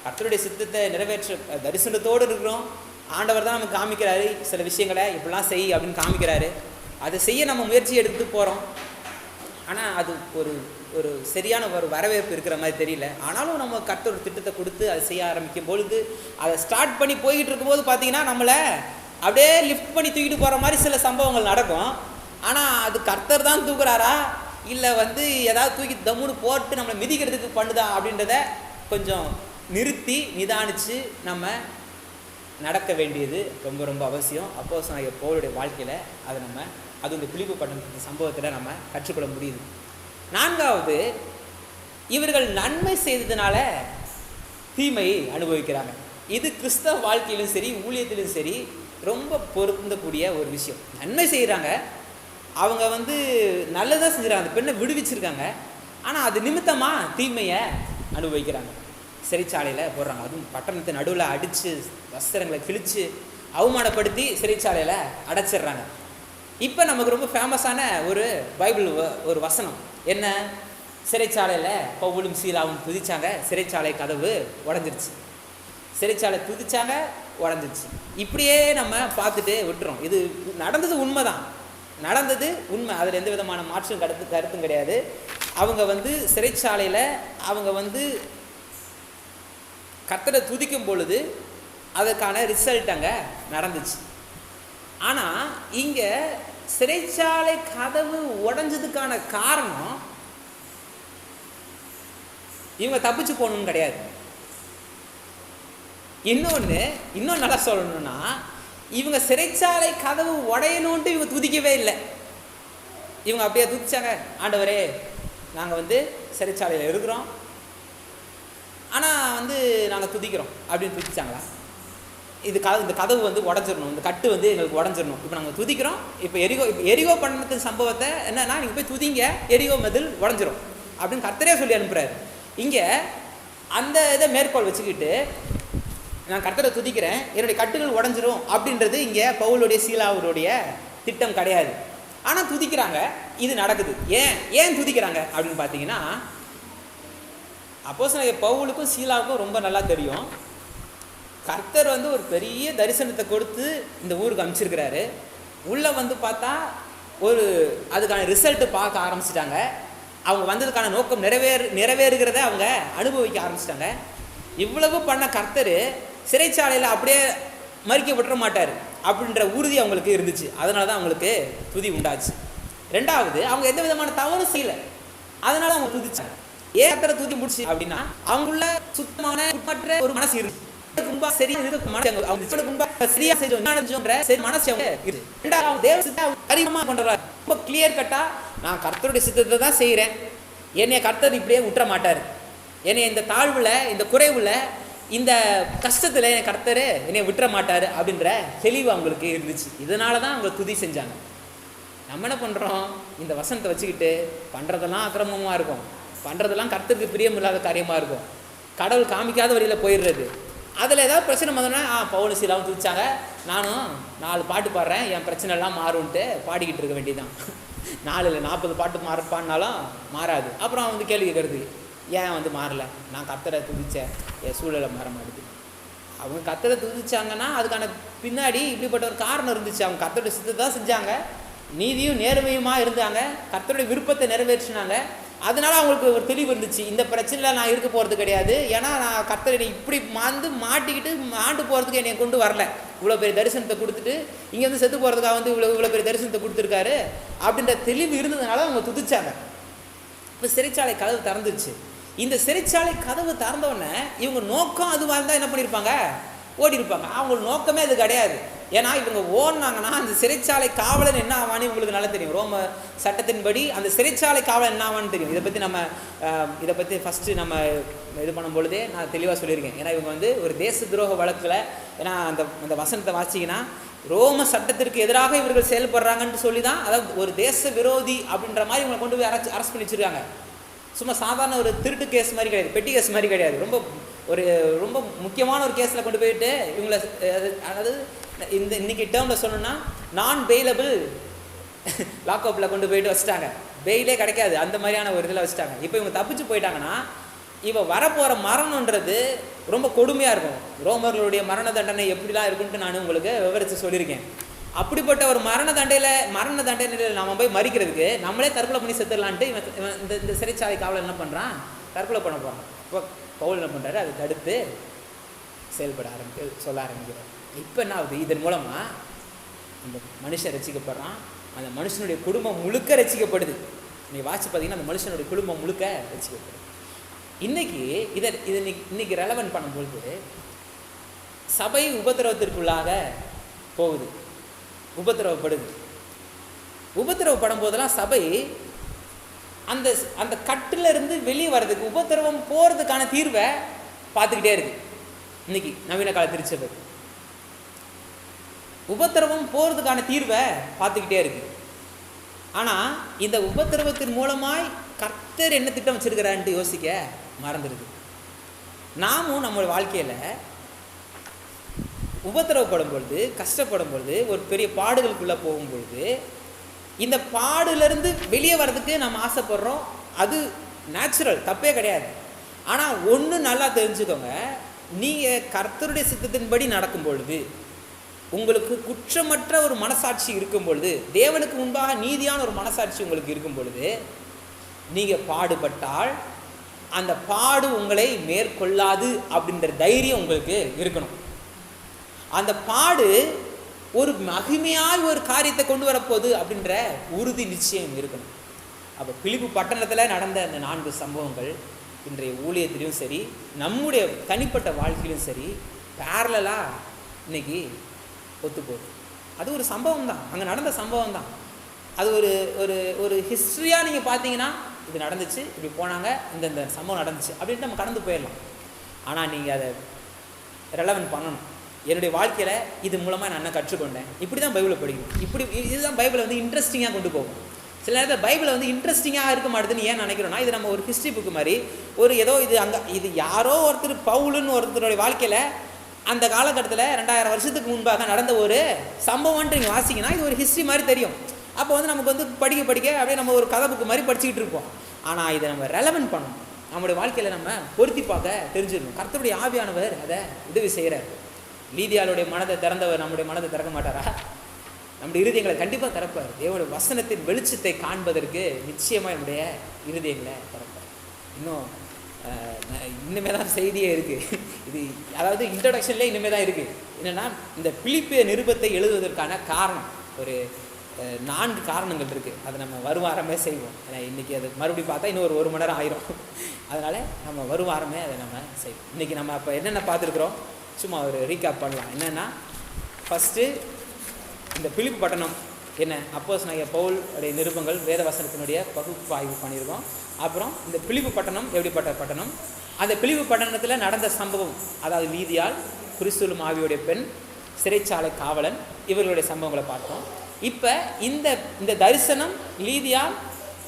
கர்த்தருடைய சித்தத்தை நிறைவேற்ற தரிசனத்தோடு இருக்கிறோம். ஆண்டவர் தான் நமக்கு காமிக்கிறாரு சில விஷயங்களை, இப்படிலாம் செய் அப்படின்னு காமிக்கிறாரு. அதை செய்ய நம்ம முயற்சி எடுத்து போகிறோம். ஆனால் அது ஒரு ஒரு சரியான ஒரு வரவேற்பு இருக்கிற மாதிரி தெரியல. ஆனாலும் நம்ம கர்த்தர் ஒரு திட்டத்தை கொடுத்து அதை செய்ய ஆரம்பிக்கும் பொழுது, அதை ஸ்டார்ட் பண்ணி போய்கிட்டு இருக்கும்போது பார்த்தீங்கன்னா நம்மளை அப்படியே லிஃப்ட் பண்ணி தூக்கிட்டு போகிற மாதிரி சில சம்பவங்கள் நடக்கும். ஆனால் அது கர்த்தர் தான் தூக்குறாரா இல்லை ஏதாவது தூக்கி தம்முன்னு போட்டு நம்மளை மிதிக்கிறதுக்கு பண்ணுதா அப்படின்றத கொஞ்சம் நிறுத்தி நிதானித்து நம்ம நடக்க வேண்டியது ரொம்ப ரொம்ப அவசியம். அப்போஸ்தலனாகிய பவுலுடைய வாழ்க்கையில் அதை நம்ம அது இந்த பிலிப்பு பட்டண சம்பவத்தில் நம்ம கற்றுக்கொள்ள முடியுது. நான்காவது, இவர்கள் நன்மை செய்ததுனால தீமை அனுபவிக்கிறாங்க. இது கிறிஸ்தவ வாழ்க்கையிலும் சரி ஊழியத்திலும் சரி ரொம்ப பொருந்தக்கூடிய ஒரு விஷயம். நன்மை செய்கிறாங்க, அவங்க நல்லதாக செஞ்சுறாங்க, அந்த பெண்ணை விடுவிச்சிருக்காங்க. ஆனால் அது நிமித்தமாக தீமையை அனுபவிக்கிறாங்க. சிறைச்சாலையில் போடுறாங்க. அதுவும் பட்டணத்தை நடுவில் அடித்து வஸ்திரங்களை கிழித்து அவமானப்படுத்தி சிறைச்சாலையில் அடைச்சிடுறாங்க. இப்போ நமக்கு ரொம்ப ஃபேமஸான ஒரு பைபிள் ஒரு வசனம் என்ன? சிறைச்சாலையில் பவுலும் சீலாவும் துதிச்சாங்க, சிறைச்சாலை கதவு உடஞ்சிருச்சு. சிறைச்சாலை துதிச்சாங்க, உடஞ்சிருச்சு. இப்படியே நம்ம பார்த்துட்டு விட்டுறோம். இது நடந்தது உண்மை தான், நடந்தது உண்மை, அதில் எந்த விதமான மாற்றும் கருத்தும் கிடையாது. அவங்க சிறைச்சாலையில் அவங்க கர்த்தரை துதிக்கும் பொழுது அதற்கான ரிசல்ட் அங்கே நடந்துச்சு. ஆனால் இங்கே சிறைச்சாலை கதவு உடைஞ்சதுக்கான காரணம் இவங்க தப்பிச்சு போகணும்னு கிடையாது. இன்னும் நல்லா சொல்லணும்னா, இவங்க சிறைச்சாலை கதவு உடையணும்ட்டு இவங்க துதிக்கவே இல்லை. இவங்க அப்படியே துதிச்சாங்க, ஆண்டவரே நாங்கள் சிறைச்சாலையில் இருக்கிறோம், ஆனால் நாங்கள் துதிக்கிறோம் அப்படின்னு துதிச்சாங்களா? இந்த கதவு உடஞ்சிடணும், இந்த கட்டு எங்களுக்கு உடஞ்சிடணும், இப்போ நாங்கள் துதிக்கிறோம், இப்போ எரிகோ பண்ணது சம்பவத்தை என்னன்னா, நீங்கள் போய் துதிங்க, எரிகோ மதில் உடஞ்சிரும் அப்படின்னு கர்த்தரே சொல்லி அனுப்புகிறாரு. இங்கே அந்த இதை மேற்கோள் வச்சுக்கிட்டு நான் கர்த்தரை துதிக்கிறேன், என்னுடைய கட்டுகள் உடஞ்சிரும் அப்படின்றது இங்கே பவுலுடைய சீலாவுடைய திட்டம் கிடையாது. ஆனால் துதிக்கிறாங்க, இது நடக்குது. ஏன் துதிக்கிறாங்க அப்படின்னு பார்த்தீங்கன்னா, அப்போஸ்தலனாகிய பவுலுக்கும் சீலாவுக்கும் ரொம்ப நல்லா தெரியும், கர்த்தர் ஒரு பெரிய தரிசனத்தை கொடுத்து இந்த ஊருக்கு அனுப்பிச்சிருக்கிறாரு. உள்ளே பார்த்தா அதுக்கான ரிசல்ட்டு பார்க்க ஆரம்பிச்சிட்டாங்க. அவங்க வந்ததுக்கான நோக்கம் நிறைவேறுகிறத அவங்க அனுபவிக்க ஆரம்பிச்சிட்டாங்க. இவ்வளவு பண்ண கர்த்தர் சிறைச்சாலையில் அப்படியே மறிக்க விட்டுற மாட்டார் அப்படின்ற உறுதி அவங்களுக்கு இருந்துச்சு. அதனால தான் அவங்களுக்கு துதி உண்டாச்சு. ரெண்டாவது, அவங்க எந்த விதமான தவறும் செய்யலை, அதனால அவங்க துதிச்சாங்க. ஏன் கர்த்தரை துதி முடிச்சு அப்படின்னா, அவங்களுள்ள சுத்தமான குற்றமற்ற ஒரு மனசு இருக்கு. நான் கர்த்தருடைய சித்தத்தை தான் செய்கிறேன், என்னைய கர்த்தர் இப்படியே விட்டுற மாட்டார், என்னை இந்த தாழ்வுல, இந்த குறைவுல, இந்த கஷ்டத்துல என் கர்த்தர் என்னை விட்டுற மாட்டாரு அப்படின்ற தெளிவு அவங்களுக்கு இருந்துச்சு. இதனால தான் அவங்க துதி செஞ்சாங்க. நம்ம என்ன பண்ணுறோம், இந்த வசனத்தை வச்சுக்கிட்டு பண்ணுறதெல்லாம் அக்கிரமமாக இருக்கும், பண்ணுறதெல்லாம் கர்த்தருக்கு பிரியமில்லாத காரியமாக இருக்கும், கடவுள் காமிக்காத வழியில் போயிடுறது. அதில் ஏதாவது பிரச்சனை வந்தோன்னா, பவுல் சீலாவும் துதிச்சாங்க, நானும் 4 பாட்டு பாடுறேன், என் பிரச்சனைலாம் மாறும்ன்ட்டு பாடிக்கிட்டு இருக்க வேண்டியதான். 4 இல்லை 40 பாட்டு பாடினாலும் மாறாது. அப்புறம் கேள்வி கேட்குறது, ஏன் மாறலை? நான் கர்த்தரை துதிச்சேன், என் சூழலை மாற மாட்டேது. அவங்க கர்த்தரை துதிச்சாங்கன்னா அதுக்கான பின்னாடி இப்படிப்பட்ட ஒரு காரணம் இருந்துச்சு. அவங்க கர்த்தருடைய சித்தத்தை தான் செஞ்சாங்க, நீதியும் நேர்மையுமா இருந்தாங்க, கர்த்தருடைய விருப்பத்தை நிறைவேற்றினாங்க. அதனால அவங்களுக்கு ஒரு தெளிவு இருந்துச்சு, இந்த பிரச்சனையில் நான் இருக்க போகிறது கிடையாது, ஏன்னா நான் கர்த்தரை இப்படி மாட்டிக்கிட்டு ஆண்டு போகிறதுக்கு என்னை கொண்டு வரல, இவ்வளோ பெரிய தரிசனத்தை கொடுத்துட்டு இங்கே செத்து போகிறதுக்காக இவ்வளோ பெரிய தரிசனத்தை கொடுத்துருக்காரு அப்படின்ற தெளிவு இருந்ததுனால அவங்க துதிச்சாங்க. இப்போ சிறைச்சாலை கதவு திறந்துருச்சு. இந்த சிறைச்சாலை கதவு திறந்தோடனே இவங்க நோக்கம் அதுவாக இருந்தால் என்ன பண்ணியிருப்பாங்க, ஓடி இருப்பாங்க. அவங்களோட நோக்கமே அது கிடையாது. ஏன்னா இவங்க ஓடினாங்கன்னா அந்த சிறைச்சாலை காவலன் என்ன ஆவான்னு உங்களுக்கு நல்லா தெரியும். ரோம சட்டத்தின்படி அந்த சிறைச்சாலை காவலன் என்ன ஆவான்னு தெரியும். இதை பற்றி ஃபஸ்ட்டு நம்ம இது பண்ணும்பொழுதே நான் தெளிவாக சொல்லியிருக்கேன். ஏன்னா இவங்க ஒரு தேச துரோக வழக்கில், ஏன்னா அந்த வசனத்தை வாசிங்கன்னா ரோம சட்டத்திற்கு எதிராக இவர்கள் செயல்படுறாங்கன்னு சொல்லி தான், அதாவது ஒரு தேச விரோதி அப்படின்ற மாதிரி இவங்களை கொண்டு போய் அரெஸ்ட் பண்ணி வச்சுருக்காங்க. சும்மா சாதாரண ஒரு திருட்டு கேஸ் மாதிரி கிடையாது, பெட்டி கேஸ் மாதிரி கிடையாது, ரொம்ப முக்கியமான ஒரு கேஸில் கொண்டு போயிட்டு இவங்களை, அதாவது இன்னைக்கு டேர்மில் சொல்லணும்னா நான் பெயிலபிள் லாக்அப்பில் கொண்டு போயிட்டு வச்சுட்டாங்க. பெயிலே கிடைக்காது, அந்த மாதிரியான ஒரு இதில் வச்சுட்டாங்க. இப்போ இவங்க தப்பிச்சு போயிட்டாங்கன்னா இவன் வரப்போகிற மரணன்றது ரொம்ப கொடுமையாக இருக்கும். ரோமர்களுடைய மரண தண்டனை எப்படிலாம் இருக்குன்ட்டு நான் உங்களுக்கு விவரித்து சொல்லியிருக்கேன். அப்படிப்பட்ட ஒரு மரண தண்டனையில் நம்ம போய் மறிக்கிறதுக்கு நம்மளே தற்கொலை பண்ணி செத்துடலான்ட்டு இவன் இந்த சிறைச்சாலை காவலர் என்ன பண்ணுறான், தற்கொலை பண்ண போகிறான். இப்போ பவுல் என்ன பண்ணுறாரு, அதை தடுத்து செயல்பட சொல்ல ஆரம்பிக்கிறார். இப்போ என்ன ஆகுது, இதன் மூலமாக அந்த மனுஷன் ரசிக்கப்படுறான், அந்த மனுஷனுடைய குடும்பம் முழுக்க ரசிக்கப்படுது. நீங்கள் வாட்சி பார்த்தீங்கன்னா அந்த மனுஷனுடைய குடும்பம் முழுக்க ரசிக்கப்படுது. இன்னைக்கு இன்னைக்கு ரெலவென்ட் பண்ணும்பொழுது சபை உபத்திரவத்திற்குள்ளாக போகுது, உபத்திரவப்படும் போதெல்லாம் சபை அந்த அந்த கட்டிலிருந்து வெளியே வர்றதுக்கு, உபத்திரவம் போகிறதுக்கான தீர்வை பார்த்துக்கிட்டே இருக்கு. இன்னைக்கு நவீன கால திருச்சபை உபத்திரவம் போகிறதுக்கான தீர்வை பார்த்துக்கிட்டே இருக்கு. ஆனால் இந்த உபத்திரவத்தின் மூலமாய் கர்த்தர் என்ன திட்டம் வச்சிருக்கிறான்ட்டு யோசிக்க மறந்துடுது. நாமும் நம்ம வாழ்க்கையில் உபத்திரவப்படும் பொழுது, கஷ்டப்படும் பொழுது, ஒரு பெரிய பாடுகளுக்குள்ளே போகும்பொழுது இந்த பாடுலேருந்து வெளியே வர்றதுக்கு நம்ம ஆசைப்படுறோம். அது நேச்சுரல், தப்பே கிடையாது. ஆனால் ஒன்று நல்லா தெரிஞ்சுக்கோங்க, நீங்கள் கர்த்தருடைய சித்தத்தின்படி நடக்கும் பொழுது, உங்களுக்கு குற்றமற்ற ஒரு மனசாட்சி இருக்கும் பொழுது, தேவனுக்கு முன்பாக நீதியான ஒரு மனசாட்சி உங்களுக்கு இருக்கும் பொழுது, நீங்கள் பாடுபட்டால் அந்த பாடு உங்களை மேற்கொள்ளாது அப்படின்ற தைரியம் உங்களுக்கு இருக்கணும். அந்த பாடு ஒரு மகிமையாய் ஒரு காரியத்தை கொண்டு வரப்போகுது அப்படின்ற உறுதி நிச்சயம் இருக்கணும். அப்போ பிலிப்பு பட்டணத்தில் நடந்த அந்த 4 சம்பவங்கள் இன்றைய ஊழியத்திலையும் சரி, நம்முடைய தனிப்பட்ட வாழ்க்கையிலும் சரி, பேரலாக இன்னைக்கு ஒத்து போகுது. அது ஒரு சம்பவம் தான், அங்கே நடந்த சம்பவம் தான். அது ஒரு ஒரு ஒரு ஹிஸ்ட்ரியாக நீங்கள் பார்த்தீங்கன்னா, இது நடந்துச்சு, இப்படி போனாங்க, இந்த சம்பவம் நடந்துச்சு அப்படின்ட்டு நம்ம கடந்து போயிடலாம். ஆனால் நீங்கள் அதை ரெலவென்ட் பண்ணணும். என்னுடைய வாழ்க்கையில் இது மூலமாக நான் என்ன கற்றுக்கொண்டேன், இப்படி தான் பைபிளை படிக்கணும், இப்படி இதுதான் பைபிளை வந்து இன்ட்ரெஸ்டிங்காக கொண்டு போகும். சில நேரத்தில் பைபிளை வந்து இன்ட்ரெஸ்டிங்காக இருக்க மாட்டேதுன்னு ஏன் நினைக்கிறோன்னா, இது நம்ம ஒரு ஹிஸ்ட்ரி புக்கு மாதிரி, ஒரு ஏதோ இது யாரோ ஒருத்தர் பவுலுன்னு ஒருத்தருடைய வாழ்க்கையில் அந்த காலகட்டத்தில் 2000 வருஷத்துக்கு முன்பாக நடந்த ஒரு சம்பவம்ன்ட்டு நீங்கள் வாசிங்கன்னா இது ஒரு ஹிஸ்ட்ரி மாதிரி தெரியும். அப்போ வந்து நமக்கு வந்து படிக்க அப்படியே நம்ம ஒரு கதை புக்கு மாதிரி படிச்சுக்கிட்டு இருப்போம். ஆனால் இதை நம்ம ரெலவென்ட் பண்ணணும், நம்முடைய வாழ்க்கையில் நம்ம பொருத்தி பார்க்க தெரிஞ்சிடணும். கர்த்தருடைய ஆவியானவர் அதை உதவி செய்கிறார். லீதியாளுடைய மனதை திறந்தவர் நம்முடைய மனதை திறக்க மாட்டாரா? நம்முடைய இருதயங்களை கண்டிப்பாக திறப்பார். தேவனுடைய வசனத்தின் வெளிச்சத்தை காண்பதற்கு நிச்சயமாக நம்முடைய இருதயங்களை திறப்பார். இன்னுமே தான் செய்தியே இருக்குது. இது அதாவது இன்ட்ரடக்ஷன்லேயே இனிமே தான் இருக்குது. என்னென்னா, இந்த பிலிப்பிய நிருபத்தை எழுதுவதற்கான காரணம் ஒரு 4 காரணங்கள் இருக்குது. அதை நம்ம வருவாரமே செய்வோம். ஏன்னா இன்றைக்கி அது மறுபடியும் பார்த்தா இன்னும் ஒரு 1 மணி நேரம் ஆயிரும். அதனால் நம்ம வருவாரமே அதை நம்ம செய்வோம். இன்றைக்கி நம்ம அப்போ என்னென்ன பார்த்துருக்குறோம் சும்மா ஒரு ரீகேப் பண்ணலாம். என்னென்னா, ஃபஸ்ட்டு இந்த பிலிப்பு பட்டணம் என்ன, அப்போஸ்தலனாகிய பவுல் உடைய நிருபங்கள் வேத வசனத்தினுடைய பகுப்பாய்வு பண்ணியிருக்கோம். அப்புறம் இந்த பிலிப்பு பட்டணம் எப்படிப்பட்ட பட்டணம், அந்த பிலிப்பு பட்டணத்தில் நடந்த சம்பவம், அதாவது லீதியாள், கிறிஸ்துவும் ஆவியுடைய பெண், சிறைச்சாலை காவலன், இவர்களுடைய சம்பவங்களை பார்த்தோம். இப்போ இந்த தரிசனம், லீதியாள்,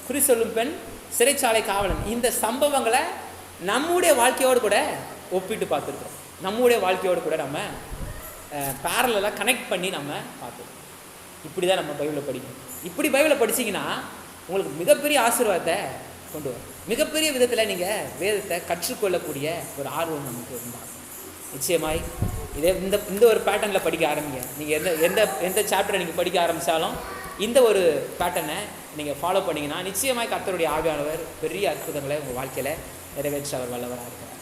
கிறிஸ்துவும் பெண், சிறைச்சாலை காவலன், இந்த சம்பவங்களை நம்முடைய வாழ்க்கையோடு கூட ஒப்பிட்டு பார்த்துருக்கோம். நம்முடைய வாழ்க்கையோடு கூட நம்ம பேரலாக கனெக்ட் பண்ணி நம்ம பார்த்துருக்கோம். இப்படி தான் நம்ம பைபிளை படிக்கணும். இப்படி பைபிளை படிச்சிங்கன்னா உங்களுக்கு மிகப்பெரிய ஆசீர்வாதத்தை கொண்டு வரும். மிகப்பெரிய விதத்தில் நீங்கள் வேதத்தை கற்றுக்கொள்ளக்கூடிய ஒரு ஆர்வம் நமக்கு இருந்தால் நிச்சயமாய் இந்த ஒரு பேட்டர்னில் படிக்க ஆரம்பிங்க. நீங்கள் எந்த சாப்டரை நீங்கள் படிக்க ஆரம்பித்தாலும் இந்த ஒரு பேட்டர்னை நீங்கள் ஃபாலோ பண்ணிங்கன்னா நிச்சயமாய் கர்த்தருடைய ஆவியானவர் பெரிய அற்புதங்களை உங்கள் வாழ்க்கையில் நிறைவேற்ற அவர் வல்லவராக இருக்கிறார்.